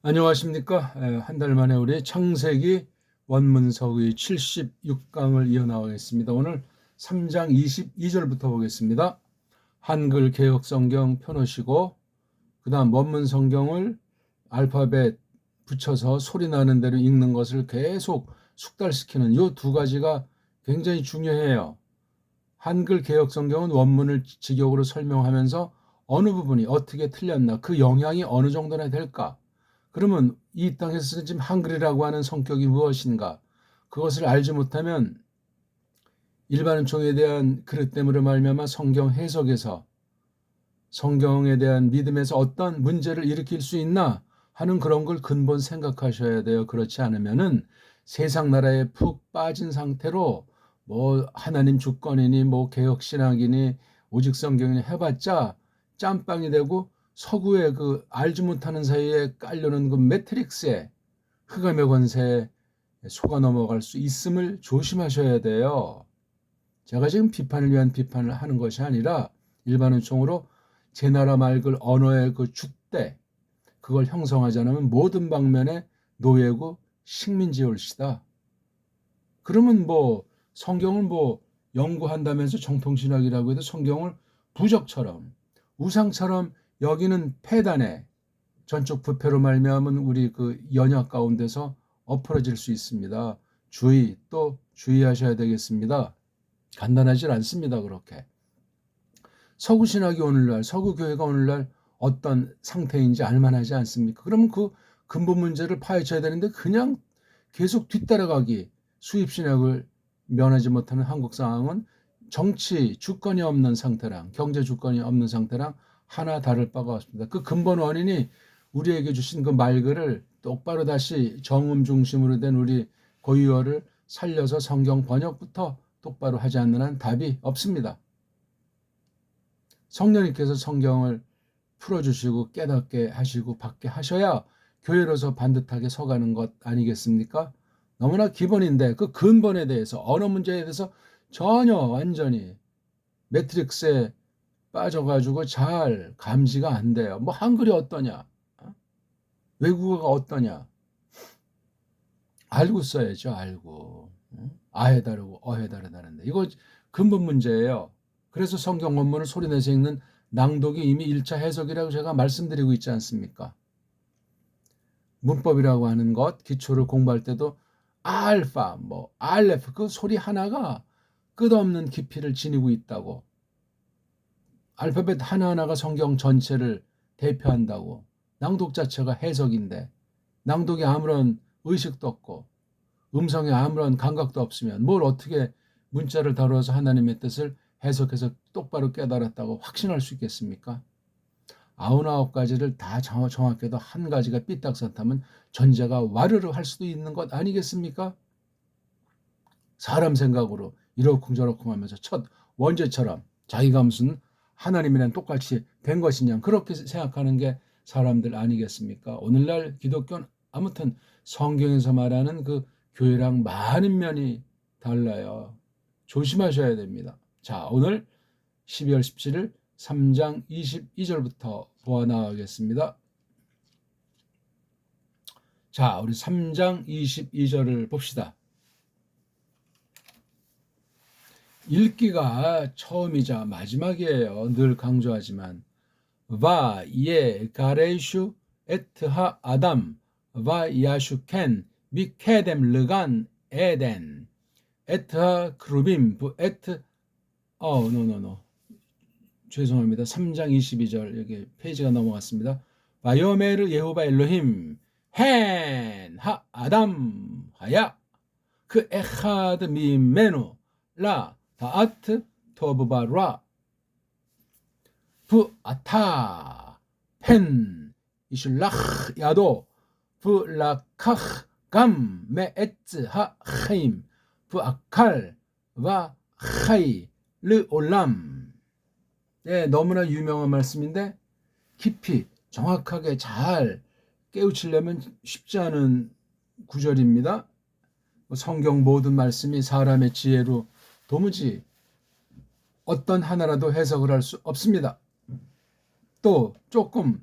안녕하십니까? 한 달 만에 우리 창세기 원문서의 76강을 이어나가겠습니다. 오늘 3장 22절부터 보겠습니다. 한글 개역 성경 펴놓으시고 그 다음 원문 성경을 알파벳 붙여서 소리 나는 대로 읽는 것을 계속 숙달시키는 이 두 가지가 굉장히 중요해요. 한글 개역 성경은 원문을 직역으로 설명하면서 어느 부분이 어떻게 틀렸나, 그 영향이 어느 정도나 될까, 그러면 이 땅에서 지금 한글이라고 하는 성격이 무엇인가, 그것을 알지 못하면 일반은총에 대한 그릇 때문에 말미암아 성경 해석에서, 성경에 대한 믿음에서 어떤 문제를 일으킬 수 있나 하는 그런 걸 근본 생각하셔야 돼요. 그렇지 않으면은 세상 나라에 푹 빠진 상태로 뭐 하나님 주권이니 뭐 개혁신학이니 오직 성경이니 해봤자 짬빵이 되고 서구의 그 알지 못하는 사이에 깔려는 그 매트릭스에, 흑암의 권세에 속아 넘어갈 수 있음을 조심하셔야 돼요. 제가 지금 비판을 위한 비판을 하는 것이 아니라 일반은총으로 제 나라 말글 언어의 그 줏대, 그걸 형성하지 않으면 모든 방면에 노예고 식민지올시다. 그러면 뭐 성경을 뭐 연구한다면서 정통신학이라고 해도 성경을 부적처럼 우상처럼 여기는 폐단에 전적 부패로 말미암은 우리 그 연약 가운데서 엎어질 수 있습니다. 또 주의하셔야 되겠습니다. 간단하지 않습니다. 그렇게 서구 신학이 오늘날, 서구 교회가 오늘날 어떤 상태인지 알만하지 않습니까? 그러면 그 근본 문제를 파헤쳐야 되는데 그냥 계속 뒤따라가기, 수입 신학을 면하지 못하는 한국 상황은 정치 주권이 없는 상태랑 경제 주권이 없는 상태랑 하나 다를 바가 없습니다. 그 근본 원인이 우리에게 주신 그 말글을 똑바로 다시 정음 중심으로 된 우리 고유어를 살려서 성경 번역부터 똑바로 하지 않는 한 답이 없습니다. 성령님께서 성경을 풀어주시고 깨닫게 하시고 받게 하셔야 교회로서 반듯하게 서가는 것 아니겠습니까? 너무나 기본인데 그 근본에 대해서, 언어 문제에 대해서 전혀 완전히 매트릭스에 빠져가지고 잘 감지가 안 돼요. 뭐 한글이 어떠냐, 외국어가 어떠냐, 알고 써야죠. 알고. 아해 다르고 어해 다르다는데 이거 근본 문제예요. 그래서 성경 원문을 소리내서 읽는 낭독이 이미 1차 해석이라고 제가 말씀드리고 있지 않습니까? 문법이라고 하는 것, 기초를 공부할 때도 알파, 뭐 알레프, 그 소리 하나가 끝없는 깊이를 지니고 있다고. 알파벳 하나하나가 성경 전체를 대표한다고. 낭독 자체가 해석인데 낭독에 아무런 의식도 없고 음성에 아무런 감각도 없으면 뭘 어떻게 문자를 다뤄서 하나님의 뜻을 해석해서 똑바로 깨달았다고 확신할 수 있겠습니까? 99가지를 다 정확해도 한 가지가 삐딱선타면 전제가 와르르 할 수도 있는 것 아니겠습니까? 사람 생각으로 이러쿵저러쿵 하면서 첫 원죄처럼 자기가 무슨 하나님이랑 똑같이 된 것이냐, 그렇게 생각하는 게 사람들 아니겠습니까? 오늘날 기독교는 아무튼 성경에서 말하는 그 교회랑 많은 면이 달라요. 조심하셔야 됩니다. 자, 오늘 12월 17일 3장 22절부터 보아 나가겠습니다. 자, 우리 3장 22절을 봅시다. 읽기가 처음이자 마지막이에요. 늘 강조하지만 와 예 가레슈 에트하 아담 와 야슈켄 미케뎀 르간 에덴 에트하 크루빔 부 에트 노노노 죄송합니다. 3장 22절 여기 페이지가 넘어갔습니다. 바요메르 예호바 엘로힘 헨 하 아담 하야 그 에하드 미메누 라 다아트 토브바라 부 아타 펜 이슐라흐 야도 부 라카흐 감 메에츠 하 하임 부 아칼 와 하이 르 올람. 네, 너무나 유명한 말씀인데 깊이 정확하게 잘 깨우치려면 쉽지 않은 구절입니다. 성경 모든 말씀이 사람의 지혜로 도무지 어떤 하나라도 해석을 할 수 없습니다. 또 조금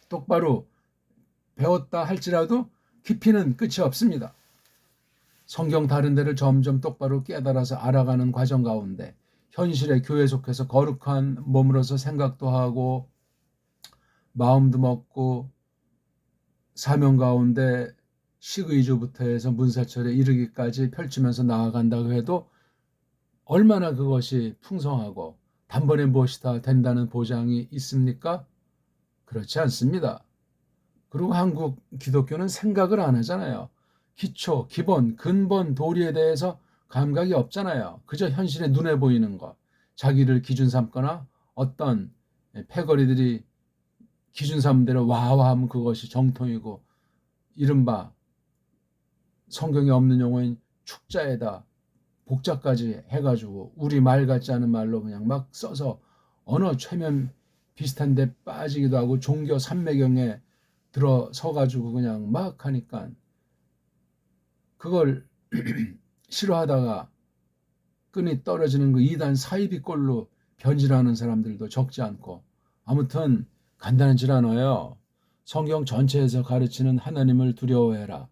똑바로 배웠다 할지라도 깊이는 끝이 없습니다. 성경 다른 데를 점점 똑바로 깨달아서 알아가는 과정 가운데 현실의 교회 속에서 거룩한 몸으로서 생각도 하고 마음도 먹고 사명 가운데 식의주부터 해서 문사철에 이르기까지 펼치면서 나아간다고 해도 얼마나 그것이 풍성하고 단번에 무엇이 다 된다는 보장이 있습니까? 그렇지 않습니다. 그리고 한국 기독교는 생각을 안 하잖아요. 기초, 기본, 근본, 도리에 대해서 감각이 없잖아요. 그저 현실에 눈에 보이는 것, 자기를 기준 삼거나 어떤 패거리들이 기준 삼대로 와와하면 그것이 정통이고 이른바 성경에 없는 용어인 축자에다 복자까지 해가지고 우리 말 같지 않은 말로 그냥 막 써서 언어 최면 비슷한데 빠지기도 하고 종교 삼매경에 들어서가지고 그냥 막 하니까 그걸 싫어하다가 끈이 떨어지는 그 이단 사이비꼴로 변질하는 사람들도 적지 않고 아무튼 간단하지 않아요. 성경 전체에서 가르치는 하나님을 두려워해라.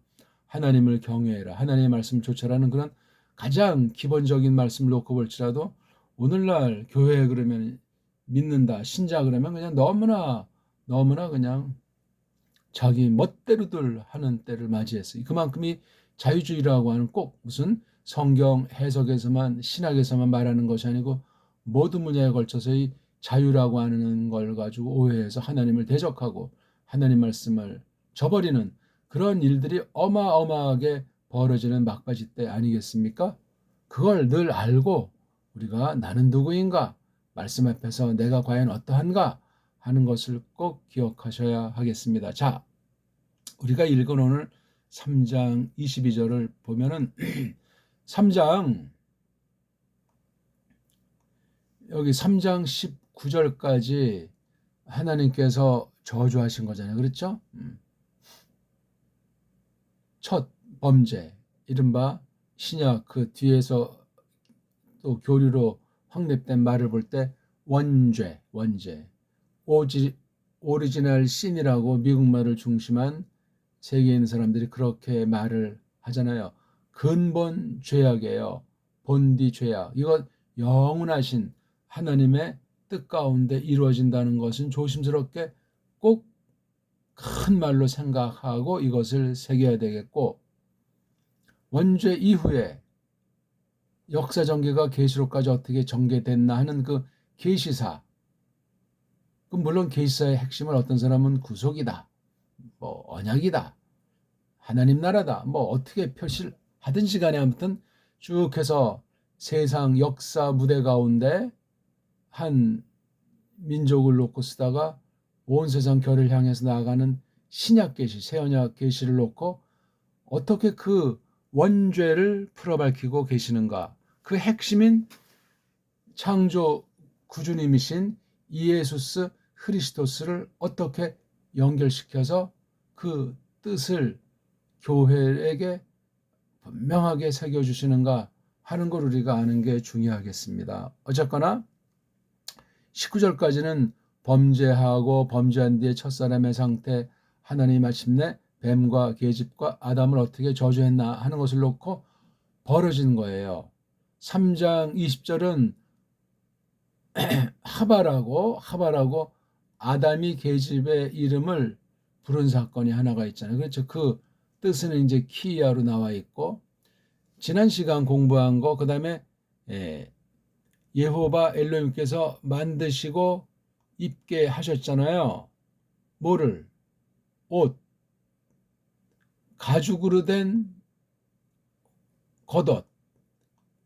하나님을 경외해라. 하나님의 말씀 쫓아라는 그런 가장 기본적인 말씀을 놓고 볼지라도 오늘날 교회에 그러면 믿는다. 신자 그러면 그냥 너무나 그냥 자기 멋대로들 하는 때를 맞이했어요. 그만큼이 자유주의라고 하는 꼭 무슨 성경 해석에서만 신학에서만 말하는 것이 아니고 모든 분야에 걸쳐서 이 자유라고 하는 걸 가지고 오해해서 하나님을 대적하고 하나님 말씀을 저버리는 그런 일들이 어마어마하게 벌어지는 막바지 때 아니겠습니까? 그걸 늘 알고 우리가 나는 누구인가? 말씀 앞에서 내가 과연 어떠한가? 하는 것을 꼭 기억하셔야 하겠습니다. 자, 우리가 읽은 오늘 3장 22절을 보면은 3장 여기 3장 19절까지 하나님께서 저주하신 거잖아요. 그렇죠? 첫 범죄, 이른바 신약 그 뒤에서 또 교류로 확립된 말을 볼 때 원죄, 오리지널 신이라고 미국말을 중심한 세계인 사람들이 그렇게 말을 하잖아요. 근본 죄악이에요. 본디 죄악. 이것 영원하신 하나님의 뜻 가운데 이루어진다는 것은 조심스럽게 꼭 큰 말로 생각하고 이것을 새겨야 되겠고 원죄 이후에 역사 전개가 계시록까지 어떻게 전개됐나 하는 그 계시사. 물론 계시사의 핵심을 어떤 사람은 구속이다. 뭐 언약이다. 하나님 나라다. 뭐 어떻게 표시를 하든지 간에 아무튼 쭉 해서 세상 역사 무대 가운데 한 민족을 놓고 쓰다가 온 세상 결을 향해서 나아가는 신약 계시, 새 언약 계시를 놓고 어떻게 그 원죄를 풀어 밝히고 계시는가. 그 핵심인 창조 구주님이신 이에수스 크리스토스를 어떻게 연결시켜서 그 뜻을 교회에게 분명하게 새겨주시는가 하는 걸 우리가 아는 게 중요하겠습니다. 어쨌거나 19절까지는 범죄하고 범죄한 뒤에 첫사람의 상태, 하나님이 마침내 뱀과 계집과 아담을 어떻게 저주했나 하는 것을 놓고 벌어진 거예요. 3장 20절은 하바라고 아담이 계집의 이름을 부른 사건이 하나가 있잖아요. 그렇죠. 그 뜻은 이제 키야로 나와 있고 지난 시간 공부한 거 그다음에 예호바 엘로힘께서 만드시고 입게 하셨잖아요. 뭐를? 옷. 가죽으로 된 겉옷.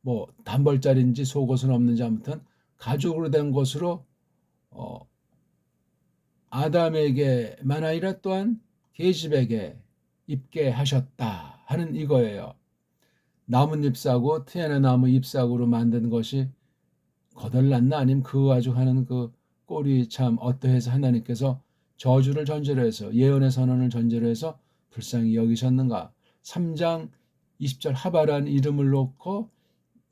뭐 단벌짜리인지 속옷은 없는지 아무튼 가죽으로 된 것으로 아담에게만 아니라 또한 계집에게 입게 하셨다 하는 이거예요. 나뭇잎 사고 트에나 나무 잎사구로 만든 것이 거덜났나 아니면 그 가지고 하는 그 꼴이 참 어떠해서 하나님께서 저주를 전제로 해서 예언의 선언을 전제로 해서 불쌍히 여기셨는가. 3장 20절 하바라는 이름을 놓고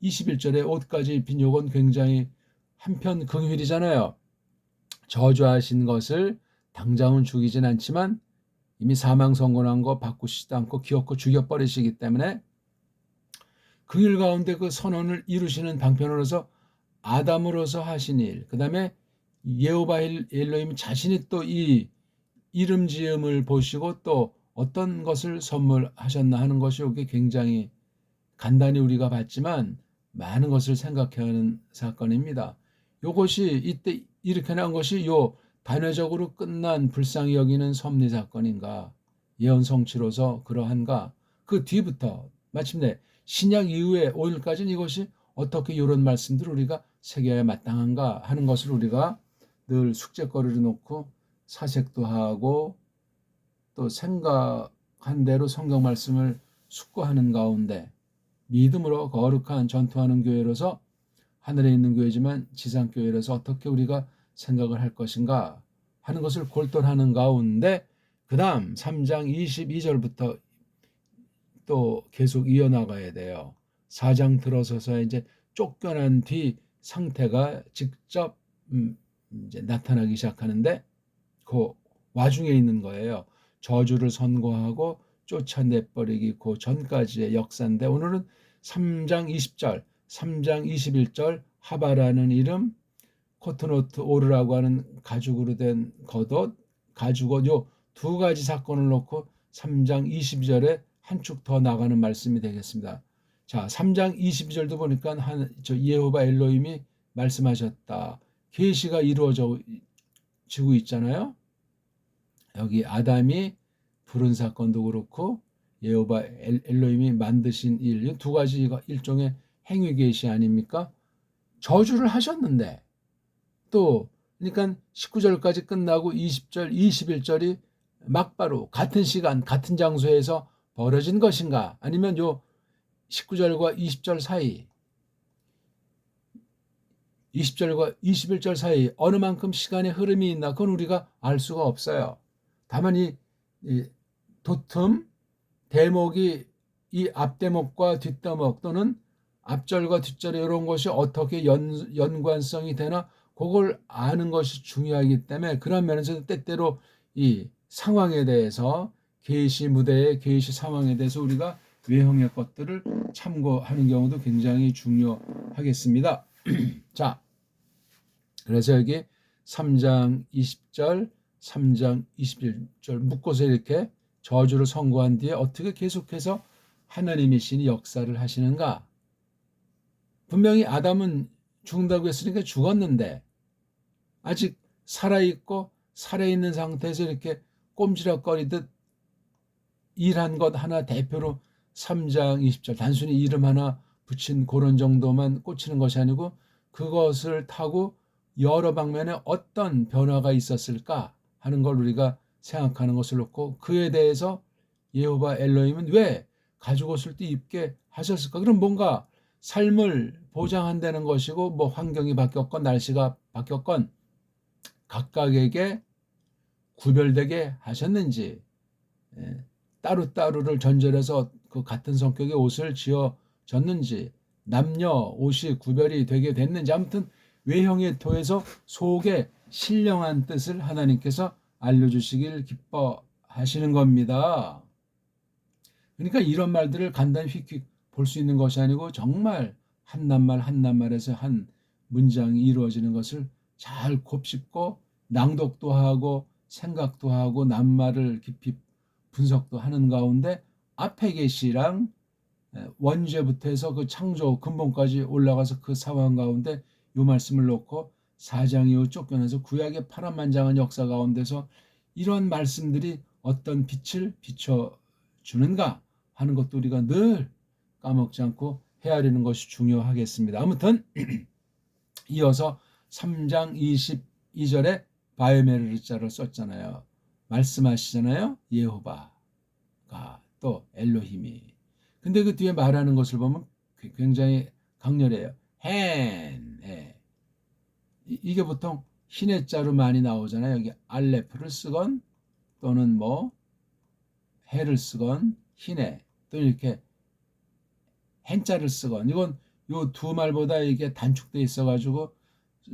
21절에 옷까지 입힌 요건 굉장히 한편 긍휼이잖아요. 저주하신 것을 당장은 죽이진 않지만 이미 사망 선고난 거 바꾸시지도 않고 기어코 죽여버리시기 때문에 그 일 가운데 그 선언을 이루시는 방편으로서 아담으로서 하신 일, 그 다음에 여호와 엘로힘 자신이 또 이 이름 지음을 보시고 또 어떤 것을 선물하셨나 하는 것이 이게 굉장히 간단히 우리가 봤지만 많은 것을 생각해야 하는 사건입니다. 이것이 이때 이렇게 난 것이 요 단회적으로 끝난 불쌍히 여기는 섭리 사건인가, 예언 성취로서 그러한가, 그 뒤부터 마침내 신약 이후에 5일까지는 이것이 어떻게 이런 말씀들을 우리가 새겨야 마땅한가 하는 것을 우리가 늘 숙제거리를 놓고 사색도 하고 또 생각한 대로 성경 말씀을 숙고하는 가운데 믿음으로 거룩한 전투하는 교회로서 하늘에 있는 교회지만 지상교회로서 어떻게 우리가 생각을 할 것인가 하는 것을 골똘하는 가운데 그 다음 3장 22절부터 또 계속 이어나가야 돼요. 4장 들어서서 이제 쫓겨난 뒤 상태가 직접 이제 나타나기 시작하는데 그 와중에 있는 거예요. 저주를 선고하고 쫓아내버리기 그 전까지의 역사인데 오늘은 3장 20절, 3장 21절 하바라는 이름, 코트노트 오르라고 하는 가죽으로 된 겉옷, 가죽옷 요 두 가지 사건을 놓고 3장 22절에 한 축 더 나가는 말씀이 되겠습니다. 자, 3장 22절도 보니까 예호바 엘로힘이 말씀하셨다. 계시가 이루어지고 있잖아요. 여기 아담이 부른 사건도 그렇고 예호바 엘로힘이 만드신 일, 두 가지가 일종의 행위 계시 아닙니까? 저주를 하셨는데 또 그러니까 19절까지 끝나고 20절, 21절이 막바로 같은 시간, 같은 장소에서 벌어진 것인가? 아니면 요 19절과 20절 사이, 20절과 21절 사이 어느 만큼 시간의 흐름이 있나? 그건 우리가 알 수가 없어요. 다만 이 도틈, 대목이 이 앞대목과 뒷대목 또는 앞절과 뒷절의 이런 것이 어떻게 연관성이 되나 그걸 아는 것이 중요하기 때문에 그런 면에서 때때로 이 상황에 대해서 계시 무대의 계시 상황에 대해서 우리가 외형의 것들을 참고하는 경우도 굉장히 중요하겠습니다. 자, 그래서 여기 3장 20절, 3장 21절 묶어서 이렇게 저주를 선고한 뒤에 어떻게 계속해서 하나님의 신이 역사를 하시는가? 분명히 아담은 죽는다고 했으니까 죽었는데 아직 살아있고 살아있는 상태에서 이렇게 꼼지락거리듯 일한 것 하나 대표로 3장 20절 단순히 이름 하나 붙인 그런 정도만 꽂히는 것이 아니고 그것을 타고 여러 방면에 어떤 변화가 있었을까 하는 걸 우리가 생각하는 것을 놓고 그에 대해서 여호와 엘로힘은 왜 가죽옷을 또 입게 하셨을까? 그럼 뭔가 삶을 보장한다는 것이고 뭐 환경이 바뀌었건 날씨가 바뀌었건 각각에게 구별되게 하셨는지 따로따로를 전절해서 그 같은 성격의 옷을 지어졌는지 남녀 옷이 구별이 되게 됐는지 아무튼 외형의 토에서 속에 신령한 뜻을 하나님께서 알려주시길 기뻐하시는 겁니다. 그러니까 이런 말들을 간단히 휙휙 볼 수 있는 것이 아니고 정말 한 낱말에서 한 문장이 이루어지는 것을 잘 곱씹고 낭독도 하고 생각도 하고 낱말을 깊이 분석도 하는 가운데 앞에 계시랑 원죄부터 해서 그 창조 근본까지 올라가서 그 상황 가운데 이 말씀을 놓고 4장 이후 쫓겨나서 구약의 파란만장한 역사 가운데서 이런 말씀들이 어떤 빛을 비춰주는가 하는 것도 우리가 늘 까먹지 않고 헤아리는 것이 중요하겠습니다. 아무튼 이어서 3장 22절에 바이오메르자를 썼잖아요. 말씀하시잖아요. 예호바가 또 엘로힘이. 근데 그 뒤에 말하는 것을 보면 굉장히 강렬해요. 헨. 이게 보통 흰의 자로 많이 나오잖아요. 여기 알레프를 쓰건 또는 뭐 해를 쓰건 흰에 또 이렇게 헨자를 쓰건 이건 요 두 말보다 이게 단축돼 있어가지고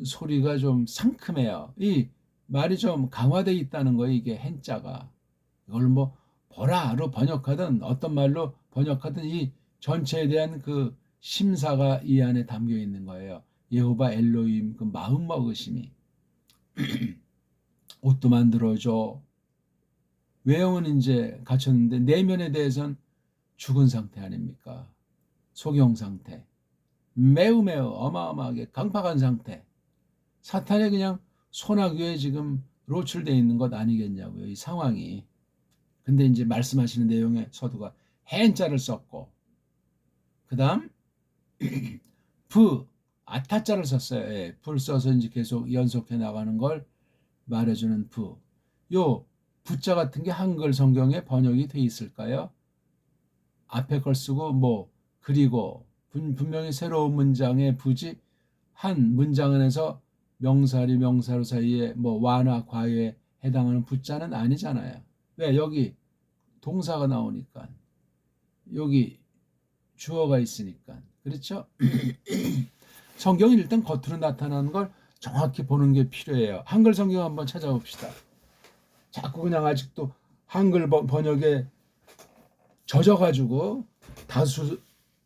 소리가 좀 상큼해요. 이 말이 좀 강화돼 있다는 거예요. 이게 헨자가 이걸 뭐 보라로 번역하든 어떤 말로 번역하든 이 전체에 대한 그 심사가 이 안에 담겨 있는 거예요. 여호와 엘로힘 그 마음 먹으심이 옷도 만들어줘. 외형은 이제 갖췄는데 내면에 대해서는 죽은 상태 아닙니까? 소경 상태. 매우 매우 어마어마하게 강팍한 상태. 사탄이 그냥 소나귀에 지금 노출되어 있는 것 아니겠냐고요. 이 상황이. 근데 이제 말씀하시는 내용에 서두가 해자를 썼고 그 다음 아타자를 썼어요. 예, 불 써서 이제 계속 연속해 나가는 걸 말해주는 요 부자 같은 게 한글 성경에 번역이 돼 있을까요? 앞에 걸 쓰고 뭐 그리고 분명히 새로운 문장의 부지 한 문장 안에서 명사리 명사로 사이에 뭐 와나 과에 해당하는 부자는 아니잖아요. 왜? 여기 동사가 나오니까 여기 주어가 있으니까 그렇죠? 성경이 일단 겉으로 나타나는 걸 정확히 보는 게 필요해요. 한글 성경 한번 찾아봅시다. 자꾸 그냥 아직도 한글 번역에 젖어가지고 다수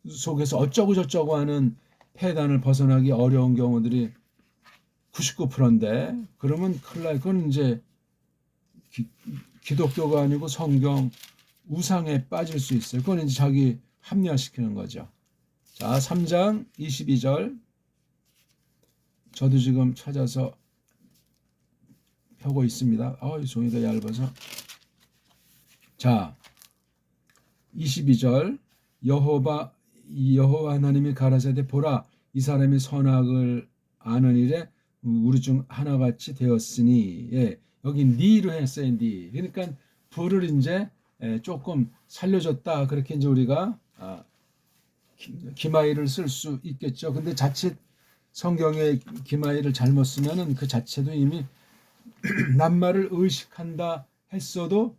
속에서 어쩌고 저쩌고 하는 폐단을 벗어나기 어려운 경우들이 99%인데 그러면 큰일 나요. 그건 이제 기독교가 아니고 성경 우상에 빠질 수 있어요. 그건 이제 자기 합리화시키는 거죠. 자, 3장 22절 저도 지금 찾아서 펴고 있습니다. 종이가 얇아서. 자, 22절 여호와 하나님이 가라사대 보라 이 사람이 선악을 아는 일에 우리 중 하나같이 되었으니 예, 여기 니로 했어요. 니. 그러니까 불을 이제 조금 살려줬다. 그렇게 이제 우리가 기마이를 쓸 수 있겠죠. 근데 자칫 성경의 기마이를 잘못 쓰면은 그 자체도 이미 낱말을 의식한다 했어도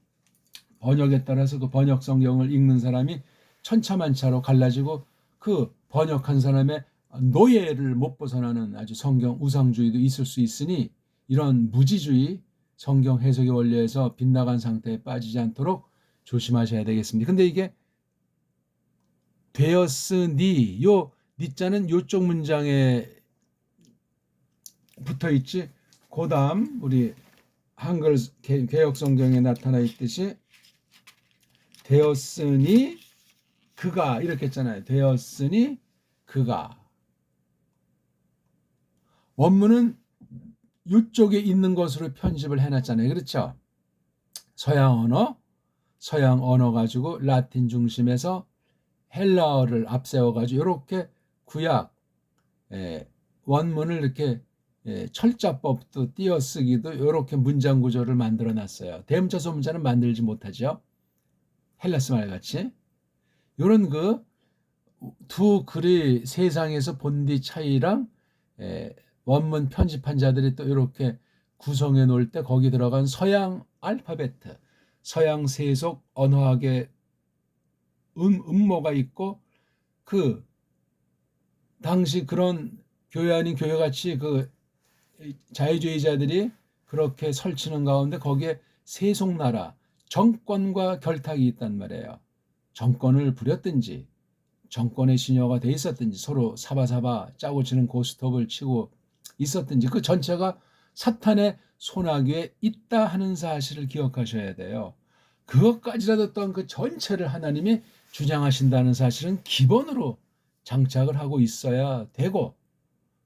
번역에 따라서 그 번역 성경을 읽는 사람이 천차만차로 갈라지고 그 번역한 사람의 노예를 못 벗어나는 아주 성경 우상주의도 있을 수 있으니 이런 무지주의 성경 해석의 원리에서 빗나간 상태에 빠지지 않도록 조심하셔야 되겠습니다. 근데 이게 되었으니 요 니자는 요쪽 문장에 붙어 있지. 그다음 우리 한글 개역 성경에 나타나 있듯이 되었으니 그가 이렇게 했잖아요. 되었으니 그가. 원문은 이쪽에 있는 것으로 편집을 해놨잖아요. 그렇죠? 서양 언어 가지고 라틴 중심에서 헬라어를 앞세워 가지고 이렇게 구약 원문을 이렇게 철자법도 띄어쓰기도 이렇게 문장 구조를 만들어 놨어요. 대문자 소문자는 만들지 못하죠. 헬라스 말 같이. 이런 그 두 글이 세상에서 본 뒤 차이랑 원문 편집한 자들이 또 이렇게 구성해 놓을 때 거기 들어간 서양 알파벳, 서양 세속 언어학의 음모가 있고 그 당시 그런 교회 아닌 교회같이 그 자유주의자들이 그렇게 설치는 가운데 거기에 세속나라 정권과 결탁이 있단 말이에요. 정권을 부렸든지 정권의 신여가 돼 있었든지 서로 사바사바 짜고 치는 고스톱을 치고 있었든지 그 전체가 사탄의 손아귀에 있다 하는 사실을 기억하셔야 돼요. 그것까지라도 또한 그 전체를 하나님이 주장하신다는 사실은 기본으로 장착을 하고 있어야 되고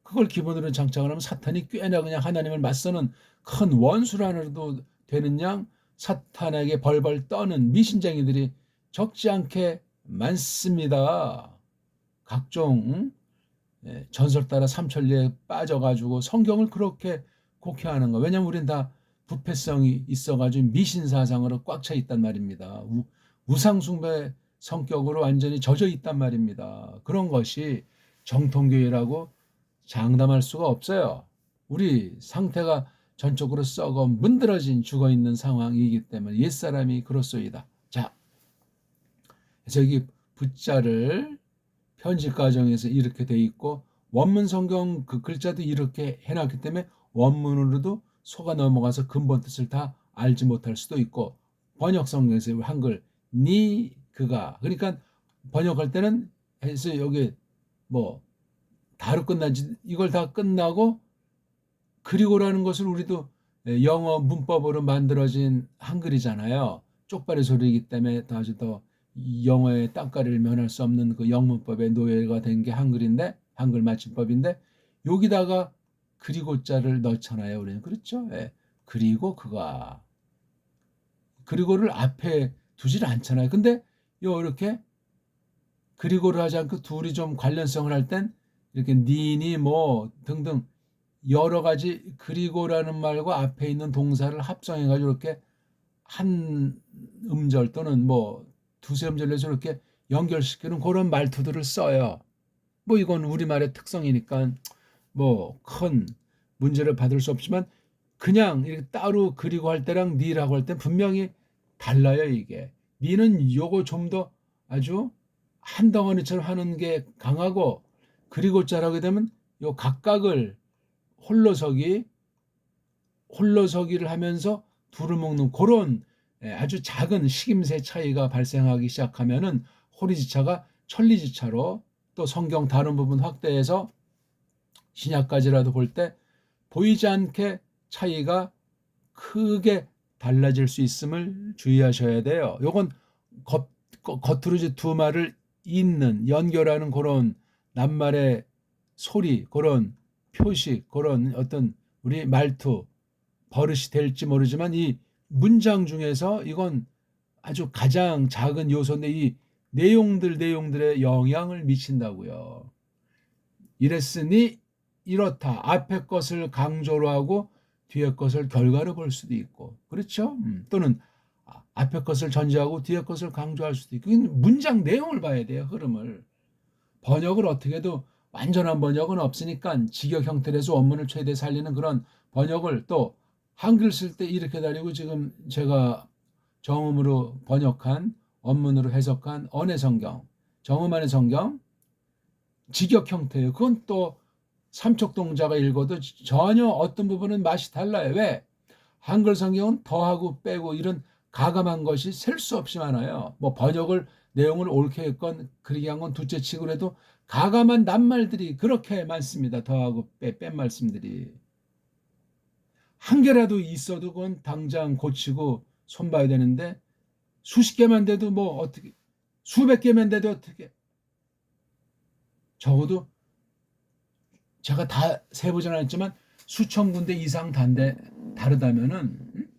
그걸 기본으로 장착을 하면 사탄이 꽤나 그냥 하나님을 맞서는 큰 원수란으로도 되는 양 사탄에게 벌벌 떠는 미신쟁이들이 적지 않게 많습니다. 각종 전설 따라 삼천리에 빠져가지고 성경을 그렇게 곡해하는 거. 왜냐하면 우리는 다 부패성이 있어가지고 미신사상으로 꽉 차 있단 말입니다. 우상숭배 성격으로 완전히 젖어 있단 말입니다. 그런 것이 정통교회라고 장담할 수가 없어요. 우리 상태가 전적으로 썩어 문드러진 죽어있는 상황이기 때문에 옛사람이 그렇소이다. 자, 그래서 여기 부자를 편집 과정에서 이렇게 돼 있고 원문 성경 그 글자도 이렇게 해놨기 때문에 원문으로도 속아 넘어가서 근본 뜻을 다 알지 못할 수도 있고 번역 성경에서 한글 니 그가 그러니까 번역할 때는 해서 여기 뭐 다로 끝나지 이걸 다 끝나고 그리고라는 것을 우리도 영어 문법으로 만들어진 한글이잖아요. 쪽발이 소리이기 때문에 아주 더 영어의 땅가리를 면할 수 없는 그 영문법의 노예가 된 게 한글인데 한글 맞춤법인데 여기다가 그리고자를 넣잖아요. 우리는 그렇죠? 예. 그리고 그가 그리고를 앞에 두질 않잖아요. 근데 이렇게 그리고를 하지 않고 둘이 좀 관련성을 할 땐 이렇게 니니 뭐 등등 여러 가지 그리고라는 말과 앞에 있는 동사를 합성해 가지고 이렇게 한 음절 또는 뭐 두세 음절로 해서 이렇게 연결시키는 그런 말투들을 써요. 뭐 이건 우리말의 특성이니까 뭐 큰 문제를 받을 수 없지만 그냥 이렇게 따로 그리고 할 때랑 니라고 할 때 분명히 달라요, 이게. 니는 요거 좀 더 아주 한 덩어리처럼 하는 게 강하고 그리고 자라게 되면 요 각각을 홀로서기를 하면서 둘을 먹는 그런 아주 작은 식임새 차이가 발생하기 시작하면은 호리지차가 천리지차로 또 성경 다른 부분 확대해서 신약까지라도 볼 때 보이지 않게 차이가 크게 달라질 수 있음을 주의하셔야 돼요. 요건 겉으로 이제 두 말을 잇는 연결하는 그런 낱말의 소리, 그런 표식, 그런 어떤 우리 말투 버릇이 될지 모르지만 이 문장 중에서 이건 아주 가장 작은 요소인데 이 내용들에 영향을 미친다고요. 이랬으니 이렇다. 앞에 것을 강조로 하고 뒤에 것을 결과로 볼 수도 있고 그렇죠? 또는 앞에 것을 전제하고 뒤에 것을 강조할 수도 있고 문장 내용을 봐야 돼요. 흐름을. 번역을 어떻게 해도 완전한 번역은 없으니까 직역 형태로 해서 원문을 최대 살리는 그런 번역을 또 한글 쓸 때 이렇게 다리고 지금 제가 정음으로 번역한 원문으로 해석한 언의 성경, 정음안의 성경 직역 형태예요. 그건 또 삼척동자가 읽어도 전혀 어떤 부분은 맛이 달라요. 왜? 한글 성경은 더하고 빼고 이런 가감한 것이 셀 수 없이 많아요. 뭐 번역을 내용을 옳게 했건 그리게 한 건 둘째치고 해도 가감한 낱말들이 그렇게 많습니다. 더하고 뺀 말씀들이. 한 개라도 있어도 그건 당장 고치고 손봐야 되는데 수십 개만 돼도 뭐 어떻게 수백 개만 돼도 어떻게 적어도 제가 다 세보진 않았지만 수천 군데 이상 다르다면은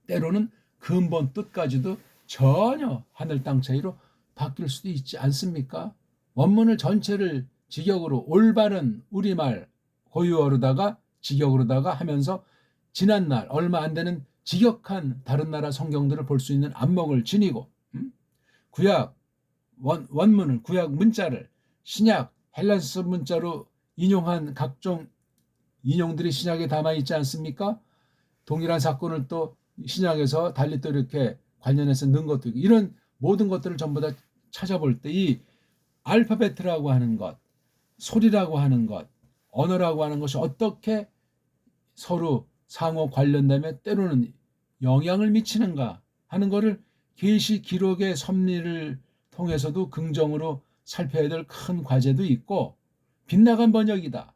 때로는 근본 뜻까지도 전혀 하늘 땅 차이로 바뀔 수도 있지 않습니까? 원문을 전체를 직역으로 올바른 우리말 고유어로다가 직역으로다가 하면서 지난날 얼마 안 되는 직역한 다른 나라 성경들을 볼 수 있는 안목을 지니고 구약 원문을 구약 문자를 신약 헬라스 문자로 인용한 각종 인용들이 신약에 담아 있지 않습니까? 동일한 사건을 또 신약에서 달리 또 이렇게 관련해서 넣은 것도 있고 이런 모든 것들을 전부 다 찾아볼 때 이 알파벳이라고 하는 것, 소리라고 하는 것, 언어라고 하는 것이 어떻게 서로 상호 관련되며 때로는 영향을 미치는가 하는 것을 계시 기록의 섭리를 통해서도 긍정으로 살펴야 될 큰 과제도 있고 빗나간 번역이다.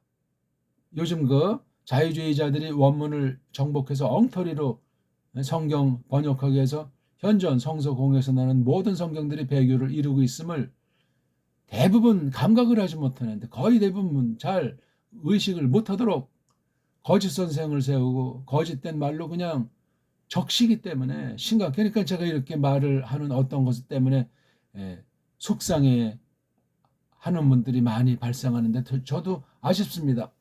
요즘 그 자유주의자들이 원문을 정복해서 엉터리로 성경 번역하기 위해서 현존 성서공에서 나는 모든 성경들이 배교를 이루고 있음을 대부분 감각을 하지 못하는데 거의 대부분 잘 의식을 못하도록 거짓 선생을 세우고 거짓된 말로 그냥 적시기 때문에 심각해. 그러니까 제가 이렇게 말을 하는 어떤 것 때문에 속상해 하는 분들이 많이 발생하는데 저도 아쉽습니다.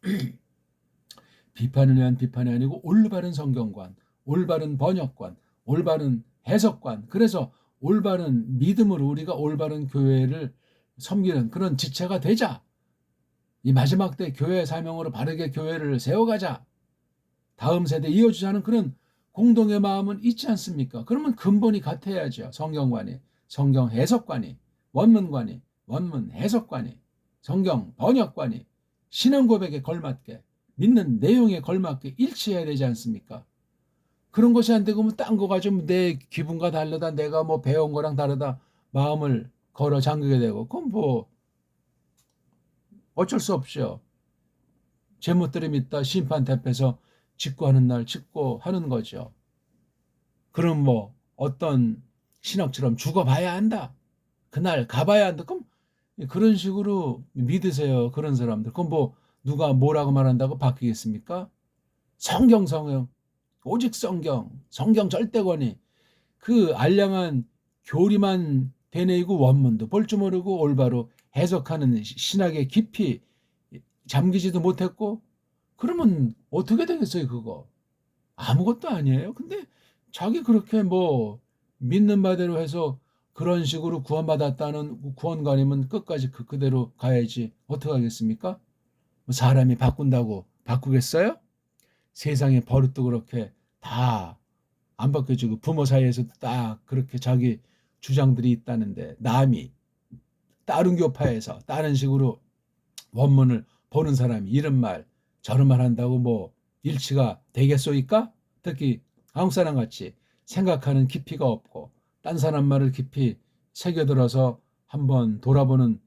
비판을 위한 비판이 아니고 올바른 성경관, 올바른 번역관, 올바른 해석관, 그래서 올바른 믿음으로 우리가 올바른 교회를 섬기는 그런 지체가 되자. 이 마지막 때 교회 사명으로 바르게 교회를 세워가자. 다음 세대 이어주자는 그런 공동의 마음은 있지 않습니까? 그러면 근본이 같아야죠. 성경관이, 성경 해석관이, 원문관이, 원문 해석관이, 성경 번역관이 신앙 고백에 걸맞게 믿는 내용에 걸맞게 일치해야 되지 않습니까? 그런 것이 안 되고 뭐 딴 거 가지고 내 기분과 다르다, 내가 뭐 배운 거랑 다르다, 마음을 걸어 잠그게 되고, 그건 뭐 어쩔 수 없죠. 제멋대로 믿다 심판 대표에서 직고하는 날 직고하는 거죠. 그럼 뭐 어떤 신학처럼 죽어봐야 한다, 그날 가봐야 한다, 그럼 그런 식으로 믿으세요. 그런 사람들. 그럼 뭐 누가 뭐라고 말한다고 바뀌겠습니까? 성경, 오직 성경 절대권이, 그 알량한 교리만 되뇌이고 원문도 볼 줄 모르고 올바로 해석하는 신학의 깊이 잠기지도 못했고, 그러면 어떻게 되겠어요, 그거? 아무것도 아니에요. 근데 자기 그렇게 뭐 믿는 바대로 해서 그런 식으로 구원받았다는 구원관이면 끝까지 그대로 가야지 어떻게 하겠습니까? 뭐 사람이 바꾼다고 바꾸겠어요? 세상의 버릇도 그렇게 다 안 바뀌어지고 부모 사이에서도 딱 그렇게 자기 주장들이 있다는데, 남이 다른 교파에서 다른 식으로 원문을 보는 사람이 이런 말 저런 말 한다고 뭐 일치가 되겠소이까? 특히 한국 사람 같이 생각하는 깊이가 없고 딴 사람 말을 깊이 새겨들어서 한번 돌아보는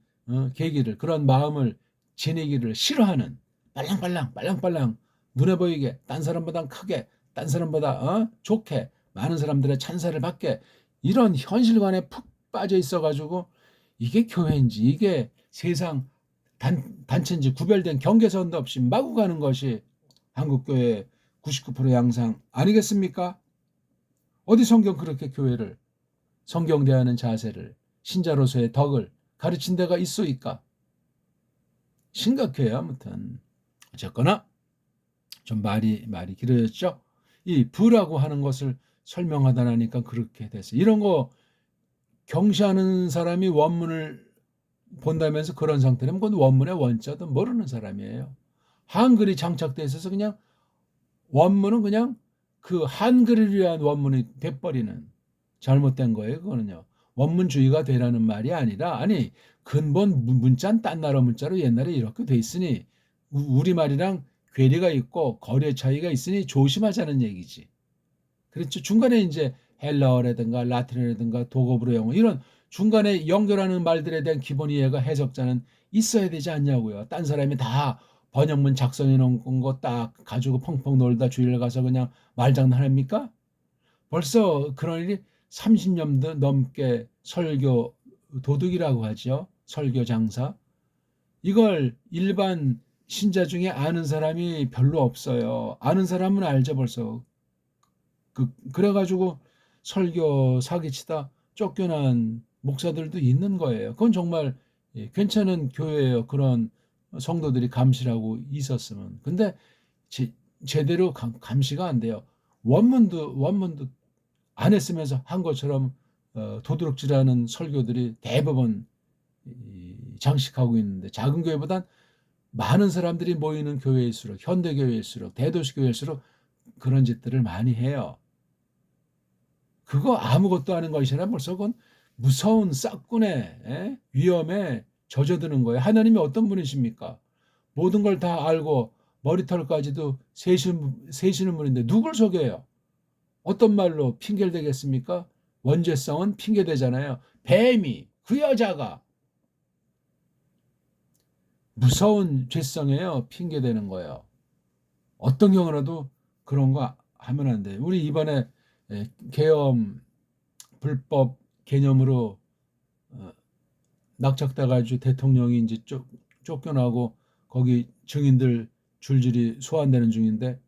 계기를, 그런 마음을 지니기를 싫어하는, 빨랑빨랑 눈에 보이게 딴 사람보다 크게, 딴 사람보다 좋게 많은 사람들의 찬사를 받게, 이런 현실관에 푹 빠져 있어가지고 이게 교회인지 이게 세상 단체인지 구별된 경계선도 없이 마구 가는 것이 한국교회 99% 양상 아니겠습니까? 어디 성경 그렇게 교회를, 성경 대하는 자세를, 신자로서의 덕을 가르친 데가 있소이까? 심각해요. 아무튼 어쨌거나 좀 말이 길어졌죠. 이 부라고 하는 것을 설명하다 나니까 그렇게 됐어요. 이런 거 경시하는 사람이 원문을 본다면서 그런 상태라면 그건 원문의 원자도 모르는 사람이에요. 한글이 장착돼 있어서 그냥 원문은 그냥 그 한글을 위한 원문이 돼버리는, 잘못된 거예요. 그거는요. 원문주의가 되라는 말이 아니라, 아니 근본 문자는 딴 나라 문자로 옛날에 이렇게 돼 있으니 우리말이랑 괴리가 있고 거래 차이가 있으니 조심하자는 얘기지. 그렇죠. 중간에 이제 헬라어라든가 라틴어라든가 도고브로 영어 이런 중간에 연결하는 말들에 대한 기본 이해가 해석자는 있어야 되지 않냐고요. 딴 사람이 다 번역문 작성해 놓은 거 딱 가지고 펑펑 놀다 주일 가서 그냥 말장난합니까? 벌써 그런 일이 30년 넘게 설교 도둑이라고 하죠. 설교 장사. 이걸 일반 신자 중에 아는 사람이 별로 없어요. 아는 사람은 알죠, 벌써. 그래가지고 설교 사기치다 쫓겨난 목사들도 있는 거예요. 그건 정말 괜찮은 교회예요. 그런 성도들이 감시하고 있었으면. 근데 제대로 감시가 안 돼요. 원문도 안 했으면서 한 것처럼 도둑질하는 설교들이 대부분 장식하고 있는데, 작은 교회보단 많은 사람들이 모이는 교회일수록, 현대교회일수록, 대도시 교회일수록 그런 짓들을 많이 해요. 그거 아무것도 아닌 것이라 벌써 그건 무서운 싹군의 위험에 젖어드는 거예요. 하나님이 어떤 분이십니까? 모든 걸 다 알고 머리털까지도 세시는 분인데 누굴 속여요? 어떤 말로 핑계를 대겠습니까? 원죄성은 핑계대잖아요. 뱀이, 그 여자가 무서운 죄성이에요. 핑계대는 거예요. 어떤 경우라도 그런 거 하면 안 돼요. 우리 이번에 계엄 불법 개념으로 낙착돼가지고 대통령이 이제 쫓겨나고 거기 증인들 줄줄이 소환되는 중인데,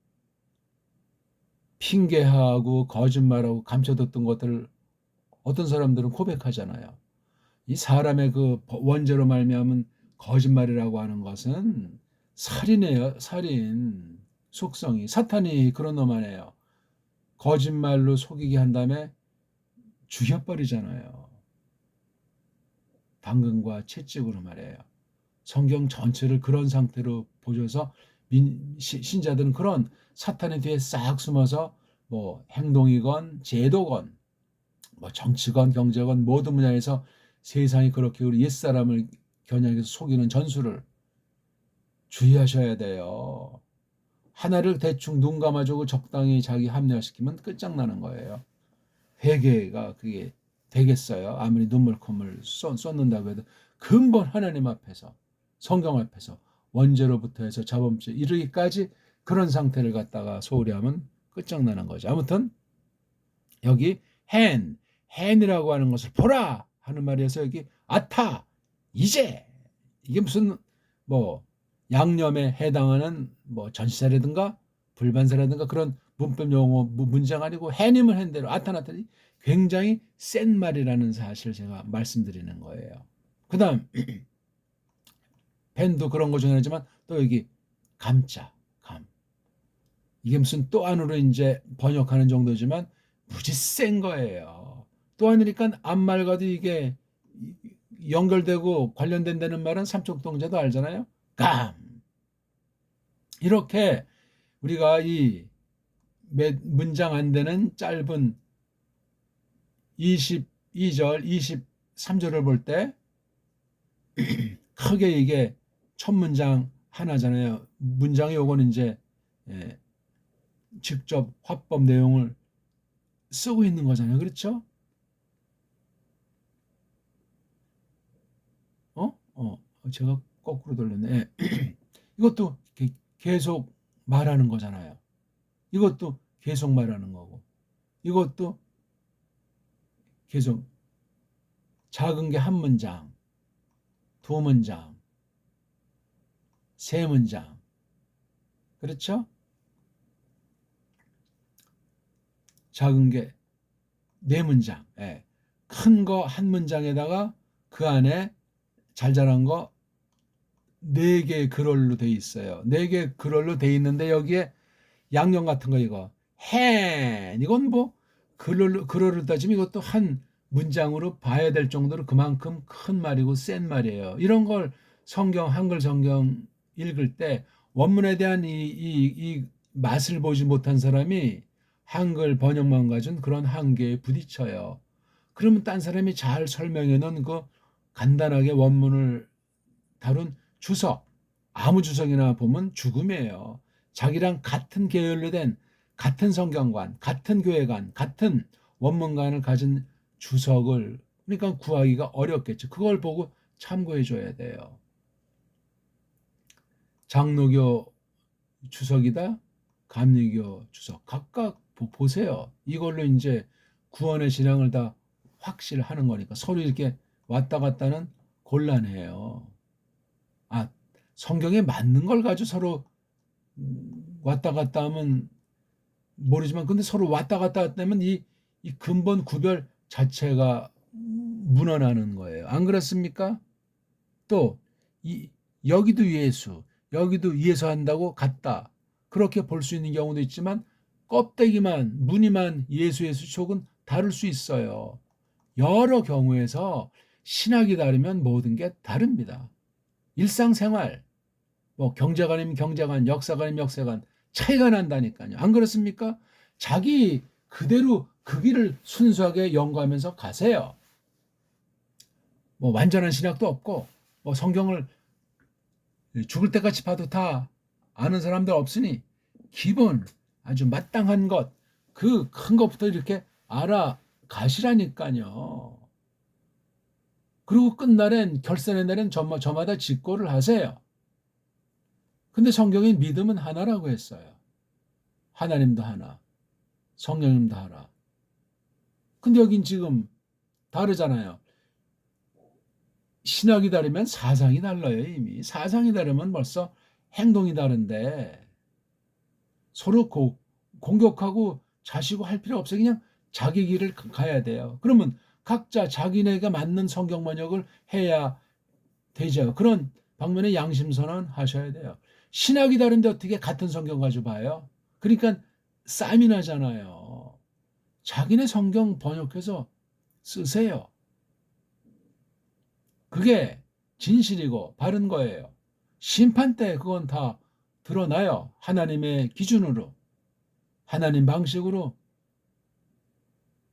핑계하고 거짓말하고 감춰뒀던 것들을 어떤 사람들은 고백하잖아요. 이 사람의 그 원죄로 말미암은 거짓말이라고 하는 것은 살인이에요. 살인 속성이, 사탄이 그런 놈 아니에요. 거짓말로 속이게 한 다음에 죽여버리잖아요. 당근과 채찍으로 말이에요. 성경 전체를 그런 상태로 보셔서 신자들은 그런 사탄의 뒤에 싹 숨어서 뭐 행동이건 제도건 뭐 정치건 경제건 모든 분야에서 세상이 그렇게 우리 옛사람을 겨냥해서 속이는 전술을 주의하셔야 돼요. 하나를 대충 눈 감아주고 적당히 자기 합리화시키면 끝장나는 거예요. 회개가 그게 되겠어요? 아무리 눈물 콧물 쏟는다고 해도 근본 하나님 앞에서, 성경 앞에서 원죄로부터 해서 자범죄 이르기까지 그런 상태를 갖다가 소홀히 하면 끝장나는 거죠. 아무튼 여기 hen이라고 하는 것을 보라 하는 말이어서 여기 아타, 이제, 이게 무슨 뭐 양념에 해당하는 뭐 전치사라든가 불반사라든가 그런 문법 용어 문장 아니고 hen이면 hen대로 아타나타니 굉장히 센 말이라는 사실을 제가 말씀드리는 거예요. 그 다음 펜도 그런 거 전하지만 또 여기 감자, 감. 이게 무슨 또 안으로 이제 번역하는 정도지만 무지 센 거예요. 또 안이니까 앞말 가도 이게 연결되고 관련된다는 말은 삼척동자도 알잖아요. 감. 이렇게 우리가 이 문장 안 되는 짧은 22절, 23절을 볼 때 크게 이게 첫 문장 하나잖아요. 문장이 요거는 이제 직접 화법 내용을 쓰고 있는 거잖아요. 그렇죠? 제가 거꾸로 돌렸네. 이것도 계속 말하는 거잖아요. 이것도 계속 말하는 거고. 이것도 계속 작은 게 한 문장, 두 문장, 세 문장. 그렇죠? 작은 게 네 문장. 큰 거 한 문장에다가 그 안에 잘 자란 거 네 개 글얼로 돼 있어요. 네 개 글얼로 돼 있는데 여기에 양념 같은 거 이거 이건 뭐 글얼로 따지면 이것도 한 문장으로 봐야 될 정도로 그만큼 큰 말이고 센 말이에요. 이런 걸 한글 성경 읽을 때 원문에 대한 이 맛을 보지 못한 사람이 한글 번역만 가진 그런 한계에 부딪혀요. 그러면 딴 사람이 잘 설명해 놓은 그 간단하게 원문을 다룬 주석, 아무 주석이나 보면 죽음이에요. 자기랑 같은 계열로 된 같은 성경관, 같은 교회관, 같은 원문관을 가진 주석을 그러니까 구하기가 어렵겠죠. 그걸 보고 참고해 줘야 돼요. 장로교 주석이다, 감리교 주석 각각 보세요. 이걸로 이제 구원의 신앙을 다 확실하는 거니까 서로 이렇게 왔다 갔다는 곤란해요. 성경에 맞는 걸 가지고 서로 왔다 갔다 하면 모르지만 근데 서로 왔다 갔다 하면 이 근본 구별 자체가 무너나는 거예요. 안 그렇습니까? 또 여기도 여기도 예수 한다고 같다. 그렇게 볼 수 있는 경우도 있지만 껍데기만 무늬만 예수 속은 다를 수 있어요. 여러 경우에서 신학이 다르면 모든 게 다릅니다. 일상생활, 뭐 경제관이면 경제관, 역사관이면 역사관 차이가 난다니까요. 안 그렇습니까? 자기 그대로 그 길을 순수하게 연구하면서 가세요. 뭐 완전한 신학도 없고 뭐 성경을 죽을 때까지 봐도 다 아는 사람들 없으니 기본 아주 마땅한 것, 그 큰 것부터 이렇게 알아가시라니까요. 그리고 끝날엔 결산의 날엔 저마다 직고를 하세요. 근데 성경에 믿음은 하나라고 했어요. 하나님도 하나, 성령님도 하나. 근데 여긴 지금 다르잖아요. 신학이 다르면 사상이 달라요. 이미 사상이 다르면 벌써 행동이 다른데 서로 공격하고 자시고 할 필요 없어요. 그냥 자기 길을 가야 돼요. 그러면 각자 자기네가 맞는 성경 번역을 해야 되죠. 그런 방면에 양심선언 하셔야 돼요. 신학이 다른데 어떻게 같은 성경 가지고 봐요? 그러니까 싸움이 나잖아요. 자기네 성경 번역해서 쓰세요. 그게 진실이고 바른 거예요. 심판 때 그건 다 드러나요. 하나님의 기준으로, 하나님 방식으로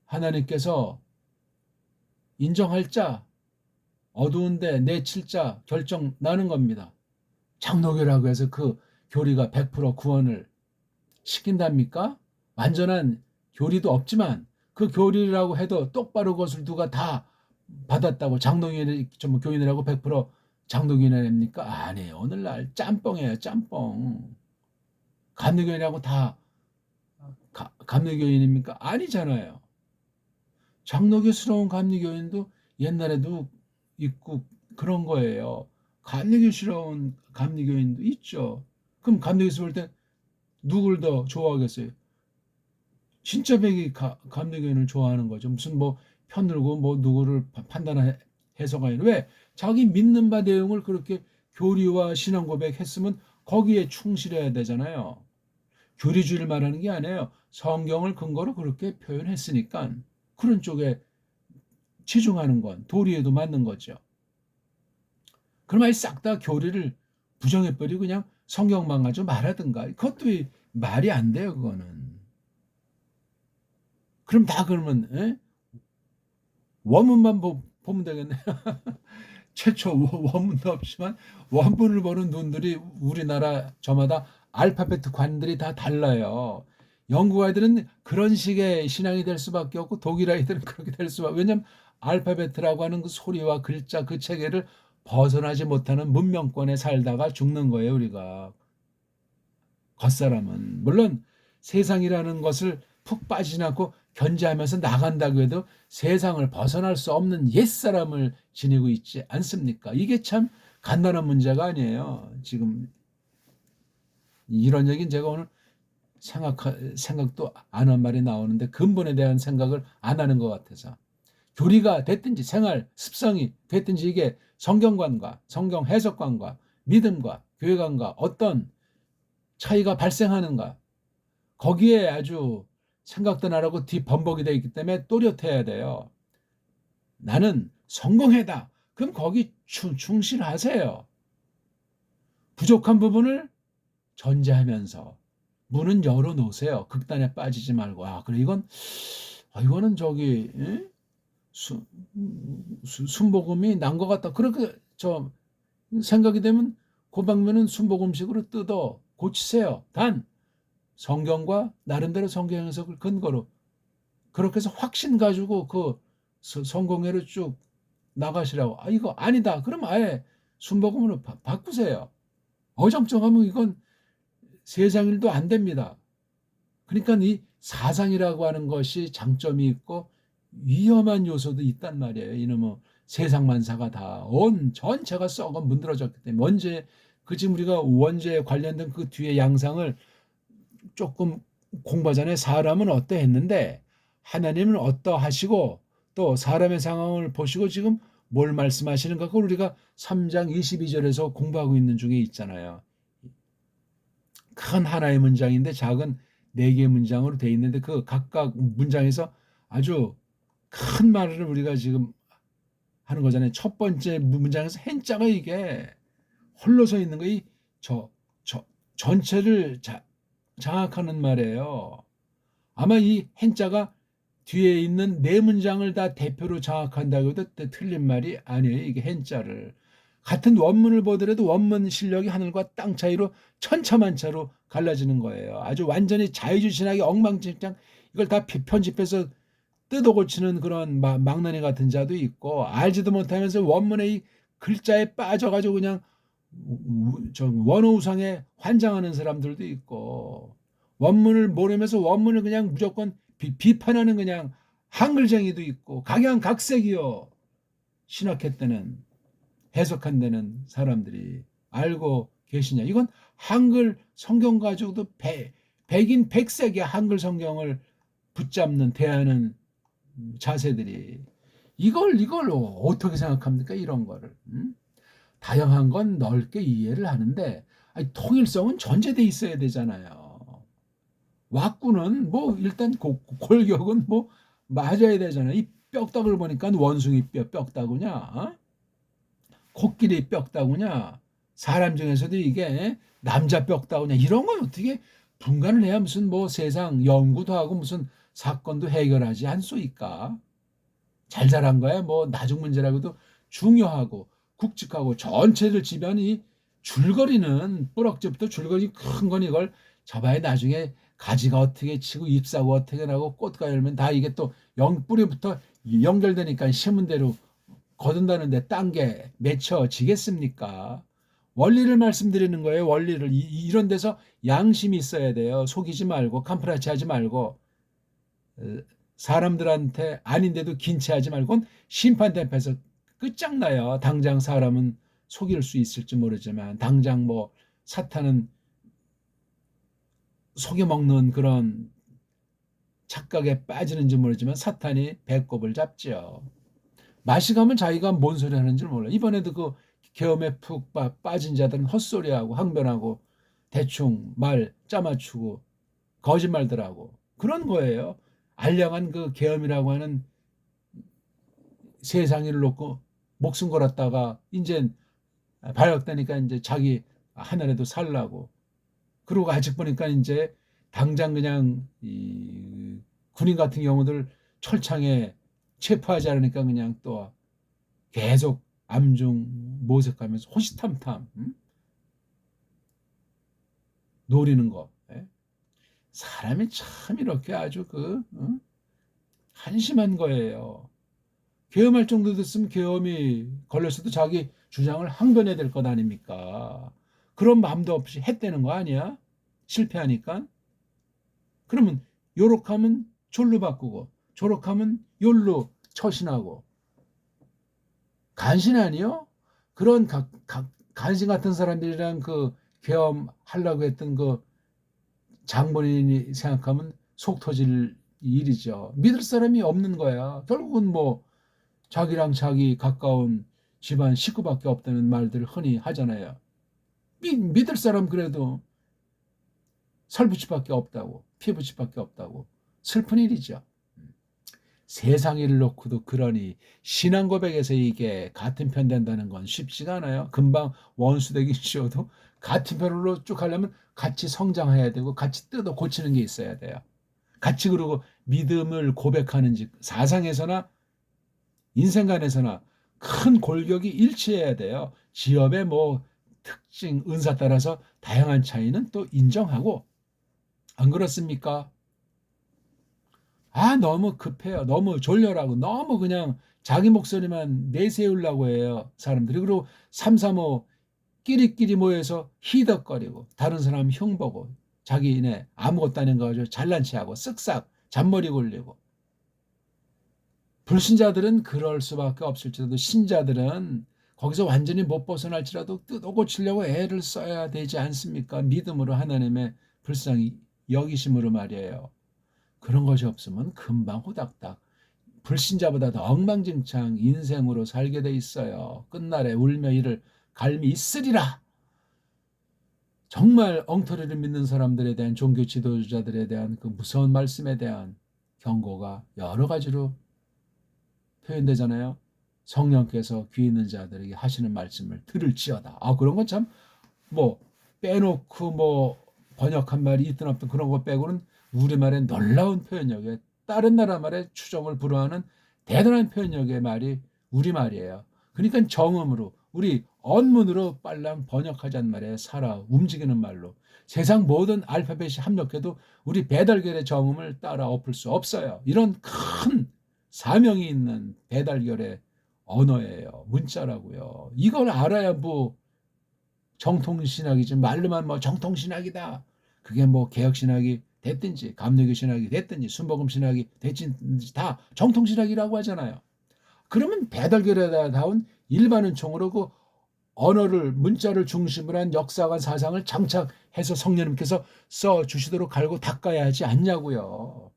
하나님께서 인정할 자, 어두운데 내칠 자 결정 나는 겁니다. 장로교라고 해서 그 교리가 100% 구원을 시킨답니까? 완전한 교리도 없지만 그 교리라고 해도 똑바로 그것을 누가 다 받았다고 장동윤이 좀 교인이라고 100% 장동윤입니까? 아니에요. 오늘날 짬뽕이에요. 짬뽕. 감리교인이라고 다 감리교인입니까? 아니잖아요. 장로교스러운 감리교인도 옛날에도 있고 그런 거예요. 감리교스러운 감리교인도 있죠. 그럼 감리교에서 볼 때 누굴 더 좋아하겠어요? 진짜 백이 감리교인을 좋아하는 거죠. 무슨 뭐 편들고 뭐 누구를 판단해 해석하는 왜 자기 믿는 바 내용을 그렇게 교리와 신앙 고백했으면 거기에 충실해야 되잖아요. 교리주의를 말하는 게 아니에요. 성경을 근거로 그렇게 표현했으니까 그런 쪽에 치중하는 건 도리에도 맞는 거죠. 그럼 아예 싹 다 교리를 부정해버리고 그냥 성경만 가지고 말하든가. 그것도 말이 안 돼요, 그거는. 그럼 다 그러면 원문만 보면 되겠네. 최초 원문도 없지만 원문을 보는 눈들이 우리나라 저마다 알파벳 관들이 다 달라요. 영국 아이들은 그런 식의 신앙이 될 수밖에 없고 독일 아이들은 그렇게 될 수밖에. 왜냐하면 알파벳이라고 하는 그 소리와 글자 그 체계를 벗어나지 못하는 문명권에 살다가 죽는 거예요, 우리가. 겉사람은. 물론 세상이라는 것을 푹 빠지지 않고 견제하면서 나간다고 해도 세상을 벗어날 수 없는 옛사람을 지니고 있지 않습니까? 이게 참 간단한 문제가 아니에요. 지금 이런 얘기는 제가 오늘 생각도 안 한 말이 나오는데 근본에 대한 생각을 안 하는 것 같아서. 교리가 됐든지 생활 습성이 됐든지 이게 성경관과 성경 해석관과 믿음과 교회관과 어떤 차이가 발생하는가 거기에 아주 생각도 나라고 뒷범벅이 되어 있기 때문에 또렷해야 돼요. 나는 성공해다. 그럼 거기 충실하세요. 부족한 부분을 전제하면서 문은 열어놓으세요. 극단에 빠지지 말고. 그래 이거는 저기 순복음이 난 것 같다. 그렇게 저 생각이 되면 그 방면은 순복음식으로 뜯어 고치세요. 단 성경과 나름대로 성경 해석을 근거로 그렇게 해서 확신 가지고 그 성공회로 쭉 나가시라고. 이거 아니다. 그럼 아예 순복음으로 바꾸세요. 어정쩡하면 이건 세상 일도 안 됩니다. 그러니까 이 사상이라고 하는 것이 장점이 있고 위험한 요소도 있단 말이에요. 이놈의 세상만사가 다 온 전체가 썩어 문드러졌기 때문에 지금 우리가 원죄에 관련된 그 뒤에 양상을 조금 공부하잖아요. 사람은 어떠했는데 하나님은 어떠하시고 또 사람의 상황을 보시고 지금 뭘 말씀하시는가 그걸 우리가 3장 22절에서 공부하고 있는 중에 있잖아요. 큰 하나의 문장인데 작은 4개의 문장으로 되어 있는데 그 각각 문장에서 아주 큰 말을 우리가 지금 하는 거잖아요. 첫 번째 문장에서 한자가 이게 홀로 서 있는 거이 전체를 장악하는 말이에요. 아마 이 한자가 뒤에 있는 4문장을 다 대표로 장악한다고 해도 틀린 말이 아니에요. 이게 한자를. 같은 원문을 보더라도 원문 실력이 하늘과 땅 차이로 천차만차로 갈라지는 거예요. 아주 완전히 자유주신하게 엉망진창 이걸 다 편집해서 뜯어 고치는 그런 망나니 같은 자도 있고 알지도 못하면서 원문의 이 글자에 빠져가지고 그냥 원어우상에 환장하는 사람들도 있고 원문을 모르면서 원문을 그냥 무조건 비판하는 그냥 한글쟁이도 있고 각양각색이요. 신학회 때는 해석한 데는 사람들이 알고 계시냐. 이건 한글 성경 가지고도 백인 백색의 한글 성경을 붙잡는 대하는 자세들이 이걸 어떻게 생각합니까? 이런 거를. 다양한 건 넓게 이해를 하는데 통일성은 전제돼 있어야 되잖아요. 왁구는 뭐 일단 골격은 뭐 맞아야 되잖아요. 이 뼈다구를 보니까 원숭이 뼈다구냐, 코끼리 뼈다구냐, 사람 중에서도 이게 남자 뼈다구냐 이런 건 어떻게 분간을 해야 무슨 뭐 세상 연구도 하고 무슨 사건도 해결하지 않소이까. 잘 자란 거야 뭐 나중 문제라고도 중요하고 굵직하고 전체를 지면 이 줄거리는 뿌럭지부터 줄거리 큰 건 이걸 잡아야 나중에 가지가 어떻게 치고 잎사고 어떻게 나고 꽃가 열면 다 이게 또 뿌리부터 연결되니까 심은 대로 거둔다는데 딴 게 맺혀지겠습니까? 원리를 말씀드리는 거예요. 원리를. 이런 데서 양심이 있어야 돼요. 속이지 말고 캄프라치 하지 말고 사람들한테 아닌데도 긴체하지 말고 심판대 앞에서 끝장나요. 당장 사람은 속일 수 있을지 모르지만 당장 뭐 사탄은 속여먹는 그런 착각에 빠지는지 모르지만 사탄이 배꼽을 잡죠. 맛이 가면 자기가 뭔 소리 하는지 몰라. 이번에도 그 계엄에 푹 빠진 자들은 헛소리하고 항변하고 대충 말 짜맞추고 거짓말들하고 그런 거예요. 알량한 그 계엄이라고 하는 세상을 놓고 목숨 걸었다가 이제 발각되니까 이제 자기 하늘에도 살라고 그러고 아직 보니까 이제 당장 그냥 이 군인 같은 경우들 철창에 체포하지 않으니까 그냥 또 계속 암중 모색하면서 호시탐탐 노리는 거. 예? 사람이 참 이렇게 아주 한심한 거예요. 계엄할 정도 됐으면 계엄이 걸렸어도 자기 주장을 항변해야 될 것 아닙니까? 그런 마음도 없이 했다는 거 아니야? 실패하니까. 그러면 요렇게 하면 졸로 바꾸고 저렇게 하면 욜로 처신하고 간신 아니요? 그런 간신 같은 사람들이랑 그 계엄하려고 했던 그 장본인이 생각하면 속 터질 일이죠. 믿을 사람이 없는 거야. 결국은 뭐 자기랑 자기 가까운 집안 식구밖에 없다는 말들 흔히 하잖아요. 믿을 사람 그래도 살부치밖에 없다고, 피부치밖에 없다고. 슬픈 일이죠. 세상 일을 놓고도 그러니 신앙 고백에서 이게 같은 편 된다는 건 쉽지가 않아요. 금방 원수 되기 쉬워도 같은 편으로 쭉 하려면 같이 성장해야 되고 같이 뜯어 고치는 게 있어야 돼요. 같이 그러고 믿음을 고백하는지 사상에서나 인생관에서나 큰 골격이 일치해야 돼요. 지업의 뭐 특징, 은사 따라서 다양한 차이는 또 인정하고 안 그렇습니까? 너무 급해요. 너무 졸려라고 너무 그냥 자기 목소리만 내세우려고 해요. 사람들이. 그리고 삼삼오오 끼리끼리 모여서 히덕거리고 다른 사람 흉보고 자기네 아무것도 아닌 거 가지고 잘난 체하고 쓱싹 잔머리 굴리고 불신자들은 그럴 수밖에 없을지라도 신자들은 거기서 완전히 못 벗어날지라도 뜯어 고치려고 애를 써야 되지 않습니까? 믿음으로 하나님의 불쌍히 여기심으로 말이에요. 그런 것이 없으면 금방 후닥닥 불신자보다 더 엉망진창 인생으로 살게 돼 있어요. 끝날에 울며 이를 갈미 있으리라. 정말 엉터리를 믿는 사람들에 대한 종교 지도자들에 대한 그 무서운 말씀에 대한 경고가 여러 가지로 표현되잖아요. 성령께서 귀 있는 자들에게 하시는 말씀을 들을지어다. 그런 건 참 뭐 빼놓고 뭐 번역한 말이 있든 없든 그런 거 빼고는 우리말의 놀라운 표현력에 다른 나라 말의 추정을 불허하는 대단한 표현력의 말이 우리말이에요. 그러니까 정음으로 우리 언문으로 빨랑 번역하자는 말에 살아 움직이는 말로 세상 모든 알파벳이 합력해도 우리 배달결의 정음을 따라 엎을 수 없어요. 이런 큰 사명이 있는 배달결의 언어예요. 문자라고요. 이걸 알아야 뭐 정통신학이지 말로만 뭐 정통신학이다. 그게 뭐 개혁신학이 됐든지 감리교신학이 됐든지 순복음신학이 됐든지 다 정통신학이라고 하잖아요. 그러면 배달결에다운 일반은총으로 그 언어를 문자를 중심으로 한 역사관 사상을 장착해서 성령님께서 써주시도록 갈고 닦아야 하지 않냐고요.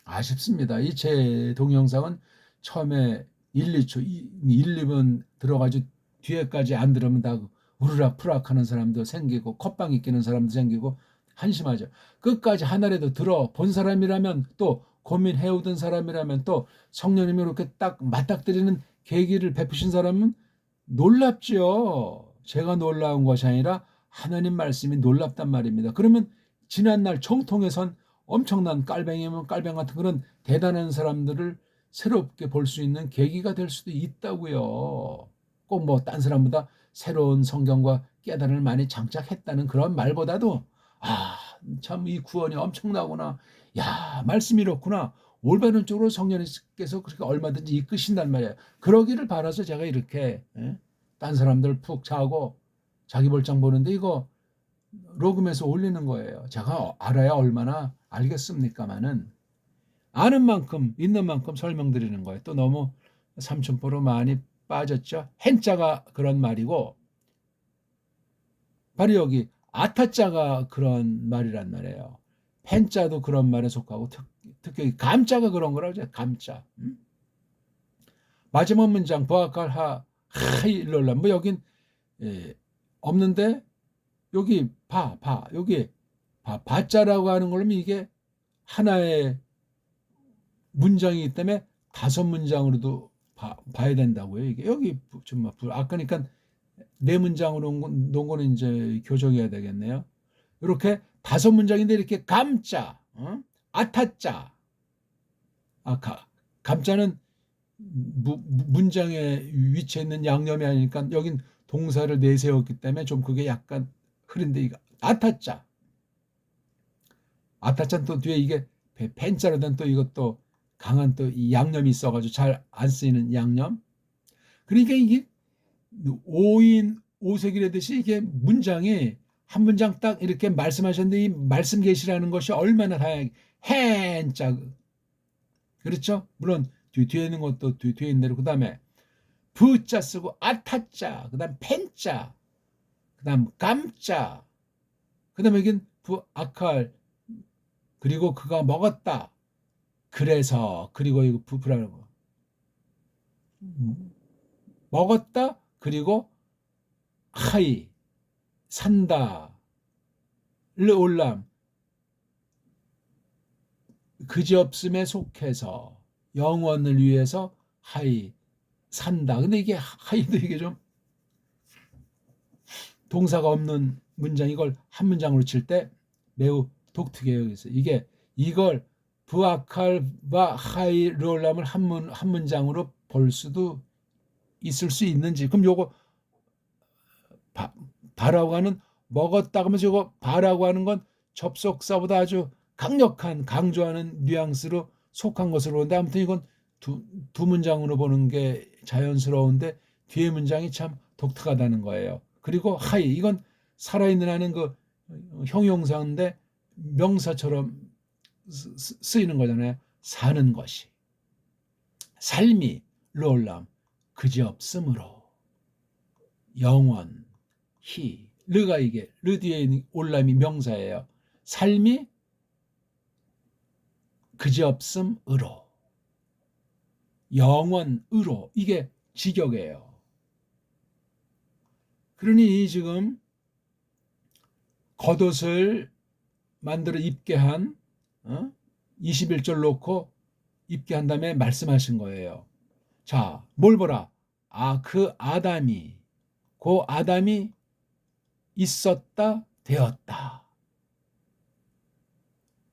아쉽습니다. 이 제 동영상은 처음에 1, 2초, 1, 2분 들어가지고 뒤에까지 안 들으면 다 우르락 푸락 하는 사람도 생기고 콧방이 끼는 사람도 생기고 한심하죠. 끝까지 하나라도 들어본 사람이라면 또 고민해오던 사람이라면 또 성령님이 이렇게 딱 맞닥뜨리는 계기를 베푸신 사람은 놀랍죠. 제가 놀라운 것이 아니라 하나님 말씀이 놀랍단 말입니다. 그러면 지난날 정통에선 엄청난 깔뱅이면 깔뱅 같은 그런 대단한 사람들을 새롭게 볼 수 있는 계기가 될 수도 있다고요. 꼭 뭐 딴 사람보다 새로운 성경과 깨달음을 많이 장착했다는 그런 말보다도 참 이 구원이 엄청나구나. 야, 말씀이 이렇구나. 올바른 쪽으로 성령님께서 그렇게 얼마든지 이끄신단 말이에요. 그러기를 바라서 제가 이렇게 딴 사람들 푹 자고 자기 볼장 보는데 이거 로그에서 올리는 거예요. 제가 알아야 얼마나 알겠습니까마는 아는 만큼 있는 만큼 설명드리는 거예요. 또 너무 삼천포로 많이 빠졌죠. hen자가 그런 말이고 바로 여기 아타자가 그런 말이란 말이에요. 펜자도 그런 말에 속하고 특히 감자가 그런 거라고 하죠. 감자. 마지막 문장 보아칼 하이롤라 뭐 여긴 없는데 여기 여기 바자라고 하는 걸로 이게 하나의 문장이기 때문에 5문장으로도 봐야 된다고요. 이게 여기 정말 아까 그러니까 4문장으로 놓은 거는 이제 교정해야 되겠네요. 이렇게 5문장인데 이렇게 감자, 아타자, 감자는 문장에 위치해 있는 양념이 아니니까 여긴 동사를 내세웠기 때문에 좀 그게 약간 흐린데 이거 아타자는 또 뒤에 이게 펜자로 된 또 이것도 강한 또 이 양념이 있어가지고 잘 안 쓰이는 양념. 그러니까 이게 5인 5색이라듯이 이게 문장이 한 문장 딱 이렇게 말씀하셨는데 이 말씀 계시라는 것이 얼마나 다양하게 hen자 그렇죠? 물론 뒤에 있는 것도 뒤에 있는 대로 그 다음에 부자 쓰고 아타자 그 다음 펜자 그 다음 감자 그 다음에 여긴 부아칼 그리고 그가 먹었다 그래서 그리고 이거 부라는 거 먹었다 그리고 하이 산다 르올람 그지없음에 속해서 영원을 위해서 하이 산다. 근데 이게 하이도 이게 좀 동사가 없는 문장 이걸 한 문장으로 칠 때 매우 독특해요. 그래서 이걸 부아칼과 하이 르올람을 한 문장으로 볼 수도 있을 수 있는지 그럼 요거 바라고 하는 먹었다 하면 저거 바라고 하는 건 접속사보다 아주 강력한 강조하는 뉘앙스로 속한 것으로 보는데 아무튼 이건 두 문장으로 보는 게 자연스러운데 뒤에 문장이 참 독특하다는 거예요. 그리고 하이 이건 살아있는 하는 그 형용사인데 명사처럼 쓰이는 거잖아요. 사는 것이 삶이 르올람 그지없음으로 영원 르가 이게 르 뒤에 있는 올람이 명사예요. 삶이 그지없음으로 영원으로 이게 직역이에요. 그러니 지금 겉옷을 만들어 입게 한 21절 놓고 입게 한 다음에 말씀하신 거예요. 자, 뭘 보라? 그 아담이 있었다 되었다.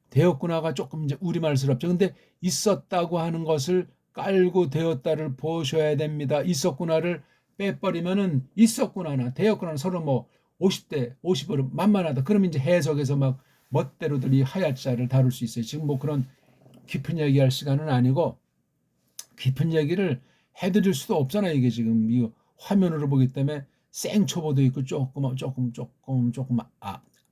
되었구나가 조금 이제 우리말스럽죠. 근데 있었다고 하는 것을 깔고 되었다를 보셔야 됩니다. 있었구나를 빼버리면은 있었구나나 되었구나는 서로 뭐 50대 50으로 만만하다. 그러면 이제 해석에서 막 멋대로들 이 하야자를 다룰 수 있어요. 지금 뭐 그런 깊은 얘기할 시간은 아니고 깊은 얘기를 해드릴 수도 없잖아요. 이게 지금 이 화면으로 보기 때문에 생초보도 있고 조금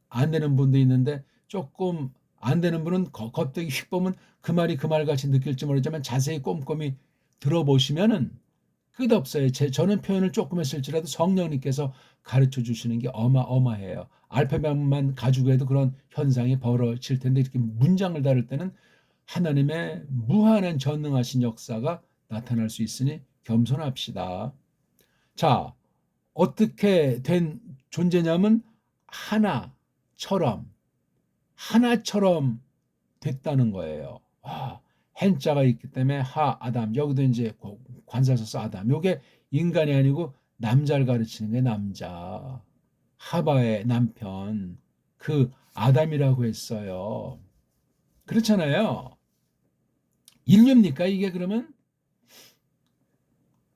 안 되는 분도 있는데 조금 안 되는 분은 겉되기 휙 보면 그 말이 그 말같이 느낄지 모르지만 자세히 꼼꼼히 들어보시면은 끝없어요. 저는 표현을 조금 했을지라도 성령님께서 가르쳐 주시는 게 어마어마해요. 알파벳만 가지고 해도 그런 현상이 벌어질 텐데 이렇게 문장을 다룰 때는 하나님의 무한한 전능하신 역사가 나타날 수 있으니 겸손합시다. 자, 어떻게 된 존재냐면 하나처럼 됐다는 거예요. hen자가 있기 때문에 아담 여기도 이제 관사서서 아담 요게 인간이 아니고 남자를 가르치는 게 남자 하바의 남편 그 아담이라고 했어요. 그렇잖아요. 인류입니까 이게 그러면?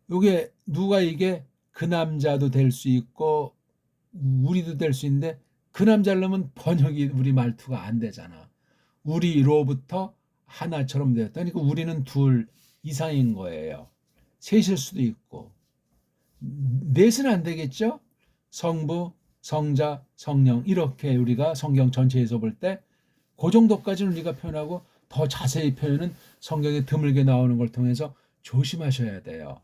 요게 누가 이게 그 남자도 될 수 있고 우리도 될 수 있는데 그 남자를 넣으면 번역이 우리 말투가 안 되잖아. 우리로부터 하나처럼 되었다. 그러니까 우리는 둘 이상인 거예요. 셋일 수도 있고. 넷은 안 되겠죠? 성부, 성자, 성령 이렇게 우리가 성경 전체에서 볼 때 그 정도까지는 우리가 표현하고 더 자세히 표현은 성경에 드물게 나오는 걸 통해서 조심하셔야 돼요.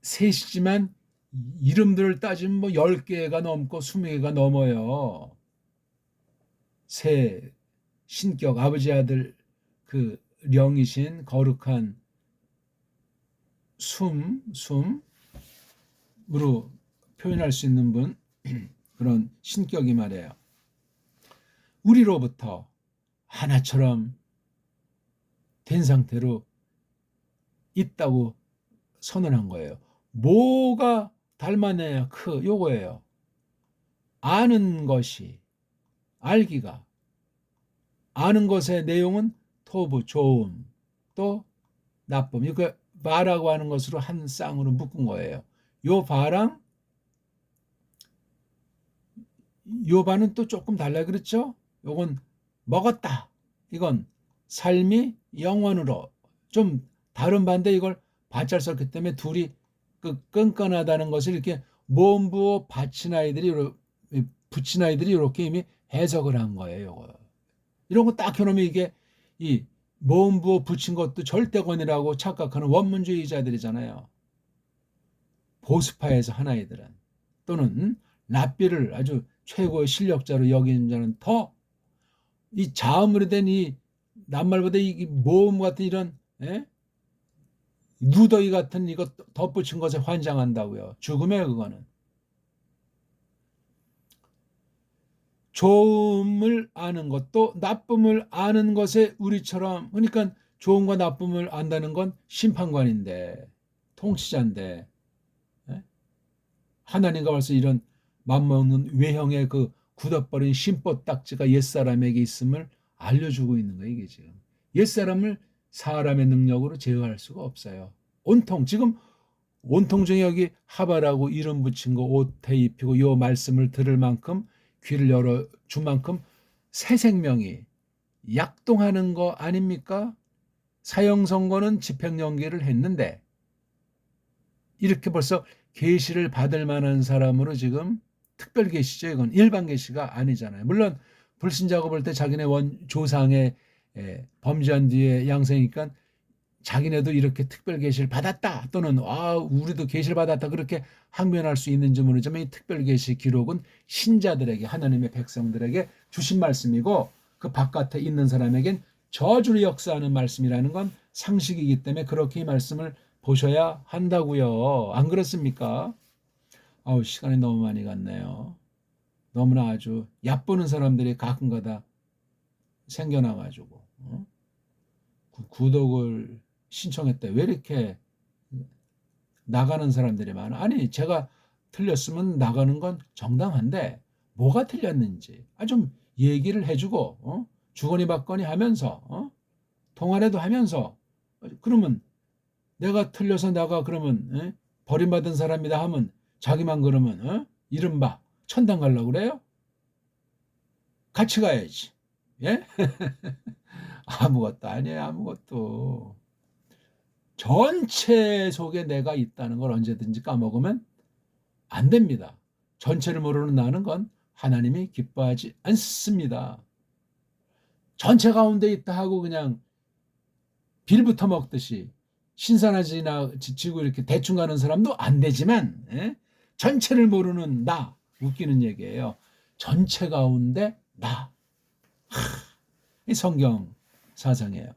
셋이지만 이름들을 따지면 뭐 10개가 넘고 20개가 넘어요. 세 신격 아버지 아들 그 령이신 거룩한 숨으로 표현할 수 있는 분 그런 신격이 말이에요. 우리로부터 하나처럼 된 상태로 있다고 선언한 거예요. 뭐가 닮아내야 요거예요. 아는 것이 알기가 아는 것의 내용은 토부 좋음 또 나쁨 이거 바라고 하는 것으로 한 쌍으로 묶은 거예요. 요 바랑 요 바는 또 조금 달라 그렇죠? 요건 먹었다. 이건 삶이 영원으로 좀 다른 반대 이걸 바짝 썼기 때문에 둘이 끈끈하다는 것을 이렇게 모음부호 받친 아이들이 붙인 아이들이 이렇게 이미 해석을 한 거예요. 요거. 이런 거 딱 해놓으면 이게 이 모음부호 붙인 것도 절대권이라고 착각하는 원문주의자들이잖아요. 보수파에서 한 아이들은 또는 랍비를 아주 최고의 실력자로 여기는 자는 더 이 자음으로 된 이 낱말보다 이 모음 같은 이런 누더기 같은 이거 덧붙인 것에 환장한다고요. 죽음에 그거는. 좋음을 아는 것도 나쁨을 아는 것에 우리처럼 그러니까 좋음과 나쁨을 안다는 건 심판관인데 통치자인데 하나님과 벌써 이런 맘먹는 외형의 그 굳어버린 심보딱지가 옛사람에게 있음을 알려주고 있는 거예요. 이게 지금 옛사람을 사람의 능력으로 제어할 수가 없어요. 지금 온통 중에 여기 하바라고 이름 붙인 거 옷에 입히고 요 말씀을 들을 만큼 귀를 열어준 만큼 새 생명이 약동하는 거 아닙니까? 사형선고는 집행연기를 했는데 이렇게 벌써 계시를 받을 만한 사람으로 지금 특별 계시죠. 이건 일반 계시가 아니잖아요. 물론 불신자가 볼 때 자기네 조상의 범죄한 뒤에 양생이니까 자기네도 이렇게 특별 계시를 받았다 또는 우리도 계시를 받았다 그렇게 항변할 수 있는지 모르지만 이 특별 계시 기록은 신자들에게 하나님의 백성들에게 주신 말씀이고 그 바깥에 있는 사람에겐 저주를 역사하는 말씀이라는 건 상식이기 때문에 그렇게 이 말씀을 보셔야 한다고요. 안 그렇습니까? 시간이 너무 많이 갔네요. 너무나 아주 얕보는 사람들이 가끔가다 생겨나가지고 구독을 신청했대. 왜 이렇게 나가는 사람들이 많아? 아니 제가 틀렸으면 나가는 건 정당한데 뭐가 틀렸는지 좀 얘기를 해주고 주거니 받거니 하면서 통화라도 하면서 그러면 내가 틀려서 나가 그러면 버림받은 사람이다 하면 자기만 그러면 이른바 천당 가려고 그래요? 같이 가야지. 예? 아무것도 아니에요. 아무것도. 전체 속에 내가 있다는 걸 언제든지 까먹으면 안 됩니다. 전체를 모르는 나는 건 하나님이 기뻐하지 않습니다. 전체 가운데 있다 하고 그냥 빌부터 먹듯이 신선하지나 지치고 이렇게 대충 가는 사람도 안 되지만 전체를 모르는 나 웃기는 얘기예요. 전체 가운데 나. 이 성경 사상이에요.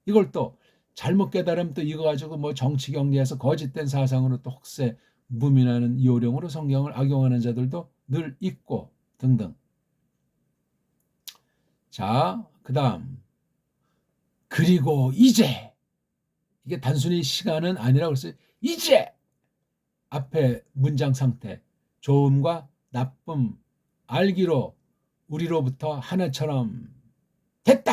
이걸 또 잘못 깨달으면 또 이거 가지고 뭐 정치 경제에서 거짓된 사상으로 또 혹세 무민하는 요령으로 성경을 악용하는 자들도 늘 있고 등등. 자, 그다음 그리고 이제 이게 단순히 시간은 아니라고 했어요. 이제 앞에 문장 상태 좋음과 나쁨 알기로 우리로부터 하나처럼 됐다.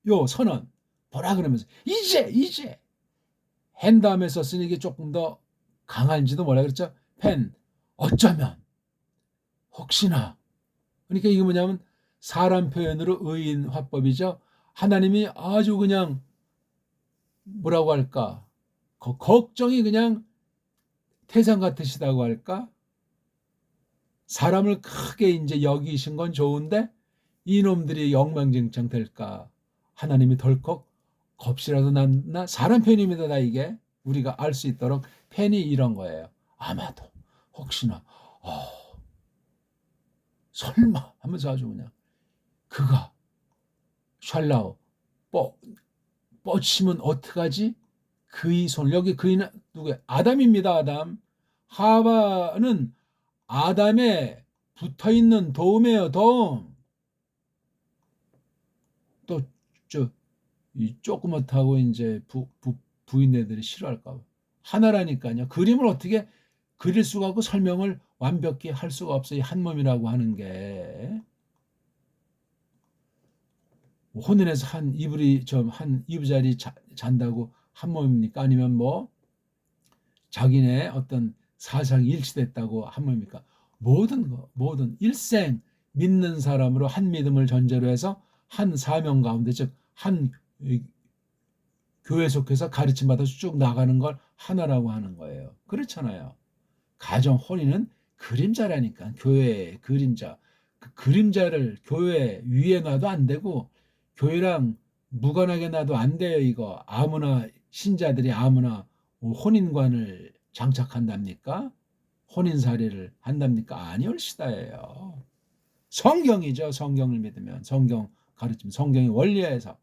요 선언 뭐라 그러면서 이제 한 다음에 썼으니 이게 조금 더 강한지도 뭐라 그랬죠. 펜 어쩌면 혹시나 그러니까 이게 뭐냐면 사람 표현으로 의인 화법이죠. 하나님이 아주 그냥 뭐라고 할까? 걱정이 그냥 태산 같으시다고 할까? 사람을 크게 이제 여기신 건 좋은데 이놈들이 엉망진창 될까? 하나님이 덜컥 겁이라도 났나? 사람 표현입니다. 다 이게 우리가 알 수 있도록 펜이 이런 거예요. 아마도 혹시나 설마 하면서 아주 그냥 그가 샬라우 뻗치면 어떡하지? 그의 손 여기 그이는 누구야? 아담입니다. 아담. 하와는 아담에 붙어있는 도움이에요. 도움. 또 이 조그맣다고 이제 부인네들이 싫어할까 봐. 하나라니까요. 그림을 어떻게 그릴 수가 없고 설명을 완벽히 할 수가 없어요. 한 몸이라고 하는 게. 혼인해서 한 이불자리 잔다고 한 몸입니까? 아니면 뭐 자기네 어떤 사상이 일치됐다고 한 몸입니까? 모든 일생 믿는 사람으로 한 믿음을 전제로 해서 한 사명 가운데 즉 한 교회 속해서 가르침 받아서 쭉 나가는 걸 하나라고 하는 거예요. 그렇잖아요. 가정 혼인은 그림자라니까. 교회의 그림자. 그 그림자를 교회 위에 놔도 안 되고 교회랑 무관하게 놔도 안 돼요. 이거 아무나 신자들이 아무나 혼인관을 장착한답니까? 혼인사례를 한답니까? 아니올시다예요. 성경이죠. 성경을 믿으면 성경 가르침 성경의 원리에서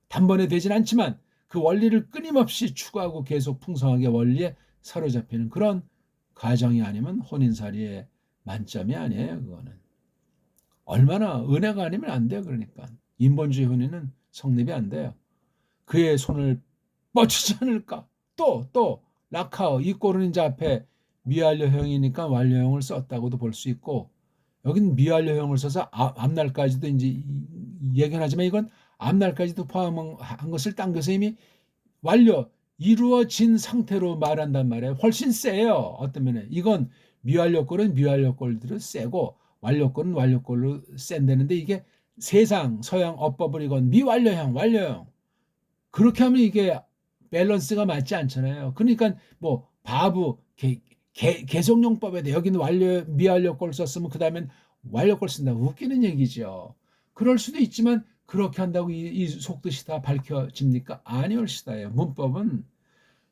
단번에 되진 않지만 그 원리를 끊임없이 추구하고 계속 풍성하게 원리에 사로잡히는 그런 가정이 아니면 혼인사례의 만점이 아니에요. 그거는 얼마나 은혜가 아니면 안 돼요. 그러니까 인본주의 혼인은 성립이 안 돼요. 그의 손을 뻗치지 않을까? 또 라카오 이 꼴은 이제 앞에 미완료형이니까 완료형을 썼다고도 볼 수 있고 여긴 미완료형을 써서 앞날까지도 이제 예견하지만 이건 앞날까지도 포함한 것을 당겨서 이미 완료 이루어진 상태로 말한단 말이에요. 훨씬 세요. 어떤 면에 이건 미완료꼴은 미완료꼴대로 세고 완료꼴은 완료꼴로 센다는데 이게 세상 서양 어법을 이건 미완료형 완료형 그렇게 하면 이게 밸런스가 맞지 않잖아요. 그러니까 뭐 바부 개성용법에도 여기는 미완료꼴 썼으면 그 다음엔 완료꼴 쓴다. 웃기는 얘기죠. 그럴 수도 있지만 그렇게 한다고 이 속뜻이 다 밝혀집니까? 아니올시다예요. 문법은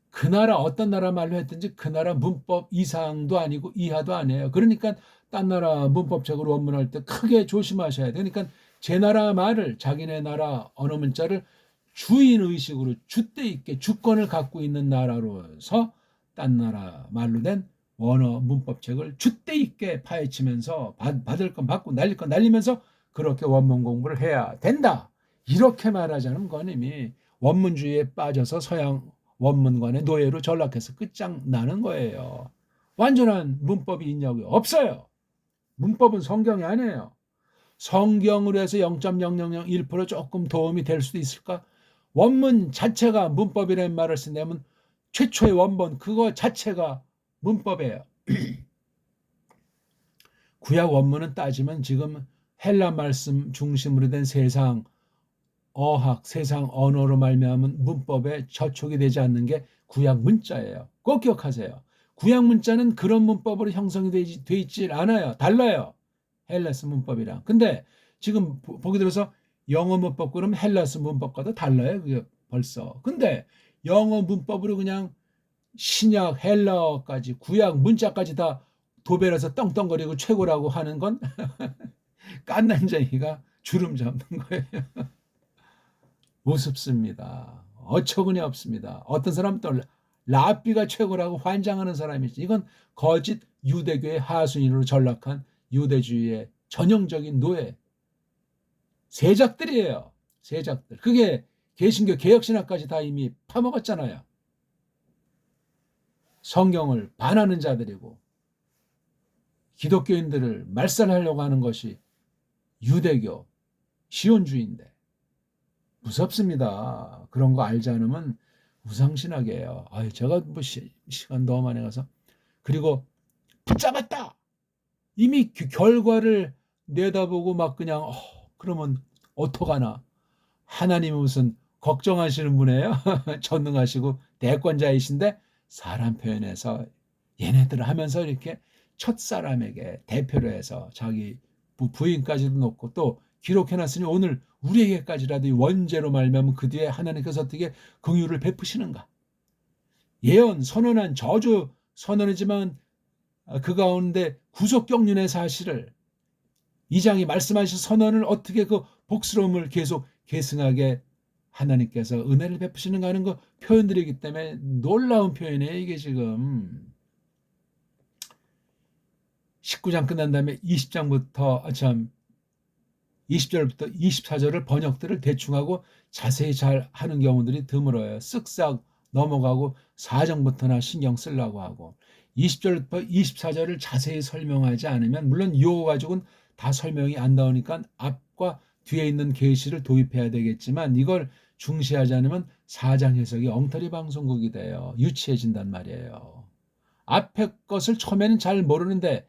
그 나라 어떤 나라 말로 했든지 그 나라 문법 이상도 아니고 이하도 아니에요. 그러니까 딴 나라 문법적으로 원문할 때 크게 조심하셔야 돼요. 그러니까 제 나라 말을 자기네 나라 언어 문자를 주인의식으로 줏대 있게 주권을 갖고 있는 나라로서 딴 나라 말로 된 원어 문법책을 줏대 있게 파헤치면서 받을 건 받고 날릴 건 날리면서 그렇게 원문 공부를 해야 된다. 이렇게 말하지 않으면 그건 이미 원문주의에 빠져서 서양 원문관의 노예로 전락해서 끝장나는 거예요. 완전한 문법이 있냐고요? 없어요. 문법은 성경이 아니에요. 성경으로 해서 0.0001% 조금 도움이 될 수도 있을까? 원문 자체가 문법이라는 말을 쓴다면 최초의 원본 그거 자체가 문법이에요. 구약 원문은 따지면 지금 헬라 말씀 중심으로 된 세상 어학, 세상 언어로 말미암은 문법에 저촉이 되지 않는 게 구약 문자예요. 꼭 기억하세요. 구약 문자는 그런 문법으로 형성이 돼 있질 않아요. 달라요. 헬라스 문법이랑. 근데 지금 보기 들어서 영어 문법 그러면 헬라스 문법과도 달라요. 그게 벌써. 근데 영어 문법으로 그냥 신약 헬라어까지 구약 문자까지 다 도배해서 떵떵거리고 최고라고 하는 건 깐난쟁이가 주름 잡는 거예요. 우습습니다. 어처구니 없습니다. 어떤 사람은 또 랍비가 최고라고 환장하는 사람이 있지. 이건 거짓 유대교의 하수인으로 전락한 유대주의의 전형적인 노예. 세작들이에요. 세작들. 그게 개신교 개혁신학까지 다 이미 파먹었잖아요. 성경을 반하는 자들이고 기독교인들을 말살하려고 하는 것이 유대교, 시온주의인데 무섭습니다. 그런 거 알지 않으면 우상신하게 해요. 제가 뭐 시간 너무 많이 가서 그리고 붙잡았다. 이미 결과를 내다보고 막 그냥 그러면 어떡하나. 하나님은 무슨 걱정하시는 분이에요? 전능하시고 대권자이신데 사람 표현해서 얘네들 하면서 이렇게 첫사람에게 대표로 해서 자기 부인까지도 놓고 또 기록해놨으니 오늘 우리에게까지라도 이 원죄로 말미암아 그 뒤에 하나님께서 어떻게 긍휼을 베푸시는가. 예언 선언한 저주 선언이지만 그 가운데 구속경륜의 사실을 이 장이 말씀하신 선언을 어떻게 그 복스러움을 계속 계승하게 하나님께서 은혜를 베푸시는가 하는 거 표현들이기 때문에 놀라운 표현이에요. 이게 지금 19장 끝난 다음에 20장부터 20절부터 24절을 번역들을 대충 하고 자세히 잘 하는 경우들이 드물어요. 쓱싹 넘어가고 4장부터나 신경 쓰려고 하고 20절부터 24절을 자세히 설명하지 않으면 물론 이거 가지고는 다 설명이 안 나오니까 앞과 뒤에 있는 계시를 도입해야 되겠지만 이걸 중시하지 않으면 4장 해석이 엉터리 방송국이 돼요. 유치해진단 말이에요. 앞에 것을 처음에는 잘 모르는데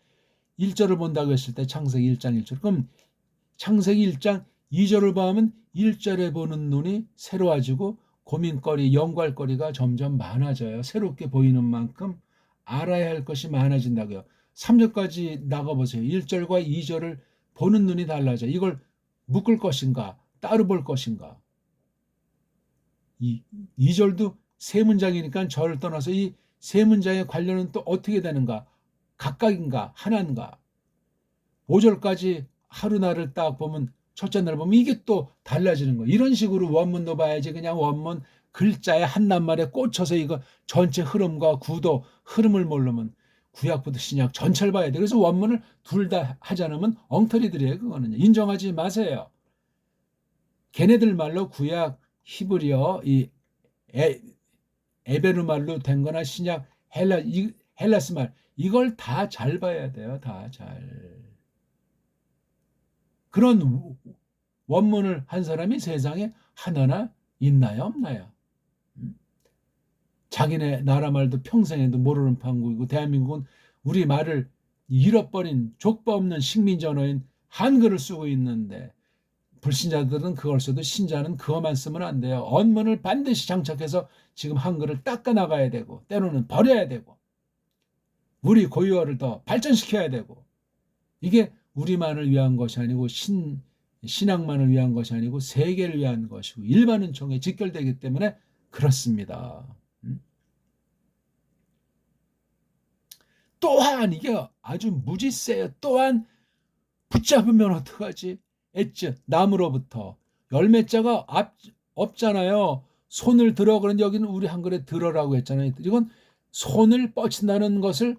1절을 본다고 했을 때 창세기 1장 1절 그럼 창세기 1장 2절을 보면 1절에 보는 눈이 새로워지고 고민거리, 연구할거리가 점점 많아져요. 새롭게 보이는 만큼 알아야 할 것이 많아진다고요. 3절까지 나가보세요. 1절과 2절을 보는 눈이 달라져. 이걸 묶을 것인가 따로 볼 것인가. 2절도 세 문장이니까 저를 떠나서 이 세 문장의 관련은 또 어떻게 되는가. 각각인가 하나인가. 5절까지 하루날을 딱 보면 첫째 날 보면 이게 또 달라지는 거예요. 이런 식으로 원문도 봐야지 그냥 원문 글자의 한 낱말에 꽂혀서 이거 전체 흐름과 구도 흐름을 모르면 구약부터 신약 전체를 봐야 돼. 그래서 원문을 둘 다 하지 않으면 엉터리들이에요. 그거는 인정하지 마세요. 걔네들 말로 구약 히브리어 이 에베르 말로 된 거나 신약 헬라스 말 이걸 다 잘 봐야 돼요. 다 잘. 그런 원문을 한 사람이 세상에 하나나 있나요? 없나요? 자기네 나라 말도 평생에도 모르는 판국이고 대한민국은 우리 말을 잃어버린 족보 없는 식민지 언어인 한글을 쓰고 있는데 불신자들은 그걸 써도 신자는 그것만 쓰면 안 돼요. 언문을 반드시 장착해서 지금 한글을 닦아 나가야 되고 때로는 버려야 되고 우리 고유어를 더 발전시켜야 되고 이게 우리만을 위한 것이 아니고 신앙만을 위한 것이 아니고 세계를 위한 것이고 일반 은총에 직결되기 때문에 그렇습니다. 또한 이게 아주 무지 세요. 또한 붙잡으면 어떡하지? 엣지 나무로부터 열매자가 없잖아요. 손을 들어 그런데 여기는 우리 한글에 들어라고 했잖아요. 이건 손을 뻗친다는 것을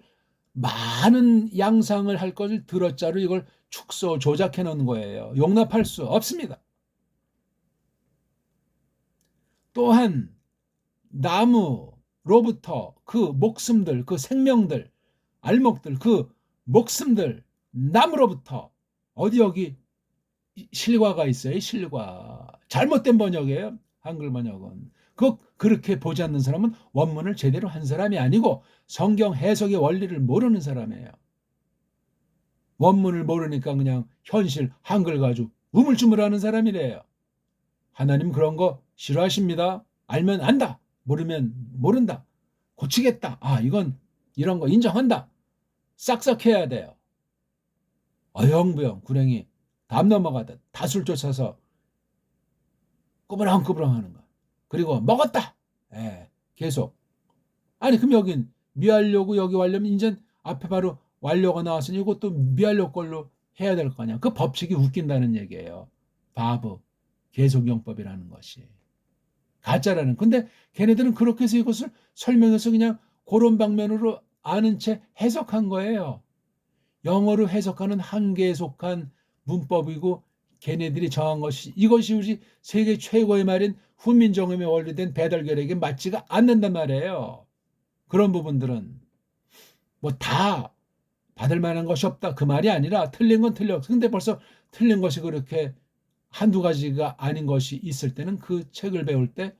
많은 양상을 할 것을 들어자로 이걸 축소 조작해 놓은 거예요. 용납할 수 없습니다. 또한 나무로부터 그 목숨들, 그 생명들, 알목들, 그 목숨들 나무로부터 어디 여기 실과가 있어요. 실과. 잘못된 번역이에요. 한글 번역은. 그렇게 보지 않는 사람은 원문을 제대로 한 사람이 아니고 성경 해석의 원리를 모르는 사람이에요. 원문을 모르니까 그냥 현실 한글 가지고 우물쭈물하는 사람이래요. 하나님 그런 거 싫어하십니다. 알면 안다. 모르면 모른다. 고치겠다. 이건 이런 거 인정한다. 싹싹 해야 돼요. 어영부영 구렁이 담 넘어가듯 다술 쫓아서 꾸부렁꾸부렁 하는 거. 그리고 먹었다. 계속. 아니 그럼 여긴 미완료고 여기 완료면 이제 앞에 바로 완료가 나왔으니 이것도 미완료 걸로 해야 될 거 아니야. 그 법칙이 웃긴다는 얘기예요. 바보. 계속용법이라는 것이. 가짜라는. 근데 걔네들은 그렇게 해서 이것을 설명해서 그냥 그런 방면으로 아는 채 해석한 거예요. 영어로 해석하는 한계에 속한 문법이고 걔네들이 정한 것이 이것이 우리 세계 최고의 말인 훈민정음에 원리된 배달결핵에 맞지가 않는단 말이에요. 그런 부분들은 뭐 다 받을 만한 것이 없다 그 말이 아니라 틀린 건 틀려. 근데 벌써 틀린 것이 그렇게 한두 가지가 아닌 것이 있을 때는 그 책을 배울 때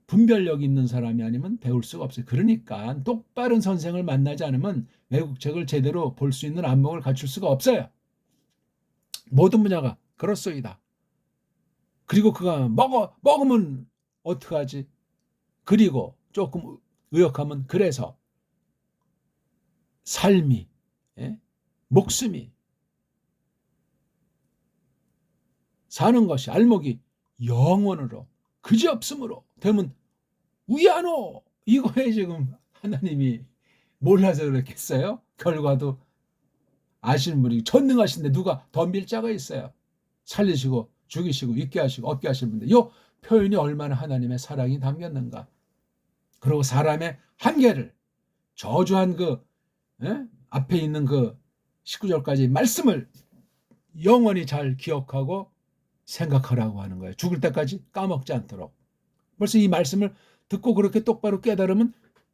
분별력 있는 사람이 아니면 배울 수가 없어요. 그러니까 똑바른 선생을 만나지 않으면 외국 책을 제대로 볼 수 있는 안목을 갖출 수가 없어요. 모든 분야가 그렇소이다. 그리고 그가 먹으면 어떡하지? 그리고 조금 의역하면 그래서 삶이, 예? 목숨이, 사는 것이 알목이 영원으로 그지없음으로 되면 위하노. 이거에 지금 하나님이 몰라서 그랬겠어요? 결과도 아시는 분이 전능하신데 누가 덤빌 자가 있어요. 살리시고 죽이시고 있게 하시고 없게 하시는 분들. 이 표현이 얼마나 하나님의 사랑이 담겼는가. 그리고 사람의 한계를 저주한 앞에 있는 그 19절까지 말씀을 영원히 잘 기억하고 생각하라고 하는 거예요. 죽을 때까지 까먹지 않도록. 벌써 이 말씀을 듣고 그렇게 똑바로 깨달으면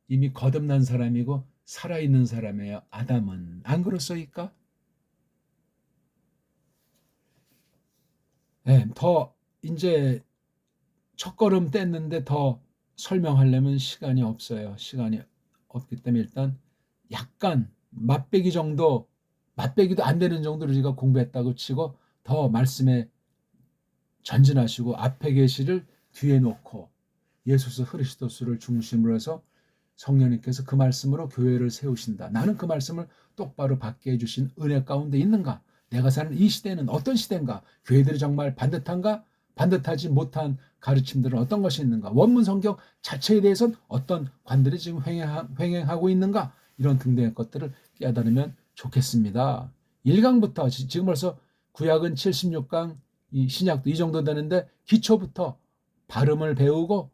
이미 거듭난 사람이고 살아있는 사람이에요. 아담은. 안 그렇소이까? 네, 더 이제 첫걸음 뗐는데 더 설명하려면 시간이 없어요. 시간이 없기 때문에 일단 약간 맛배기도 안 되는 정도로 우리가 공부했다고 치고 더 말씀에 전진하시고 앞에 계시를 뒤에 놓고 예수 그리스도를 중심으로 해서 성령님께서 그 말씀으로 교회를 세우신다. 나는 그 말씀을 똑바로 받게 해주신 은혜 가운데 있는가? 내가 사는 이 시대는 어떤 시대인가? 교회들이 정말 반듯한가? 반듯하지 못한 가르침들은 어떤 것이 있는가? 원문 성경 자체에 대해서는 어떤 관들이 지금 횡행하고 있는가? 이런 등등의 것들을 깨달으면 좋겠습니다. 1강부터 지금 벌써 구약은 76강, 이 신약도 이 정도 되는데 기초부터 발음을 배우고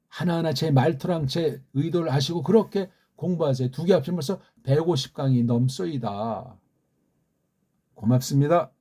하나하나 제 말투랑 제 의도를 아시고 그렇게 공부하세요. 두 개 합치면 벌써 150강이 넘소이다. 고맙습니다.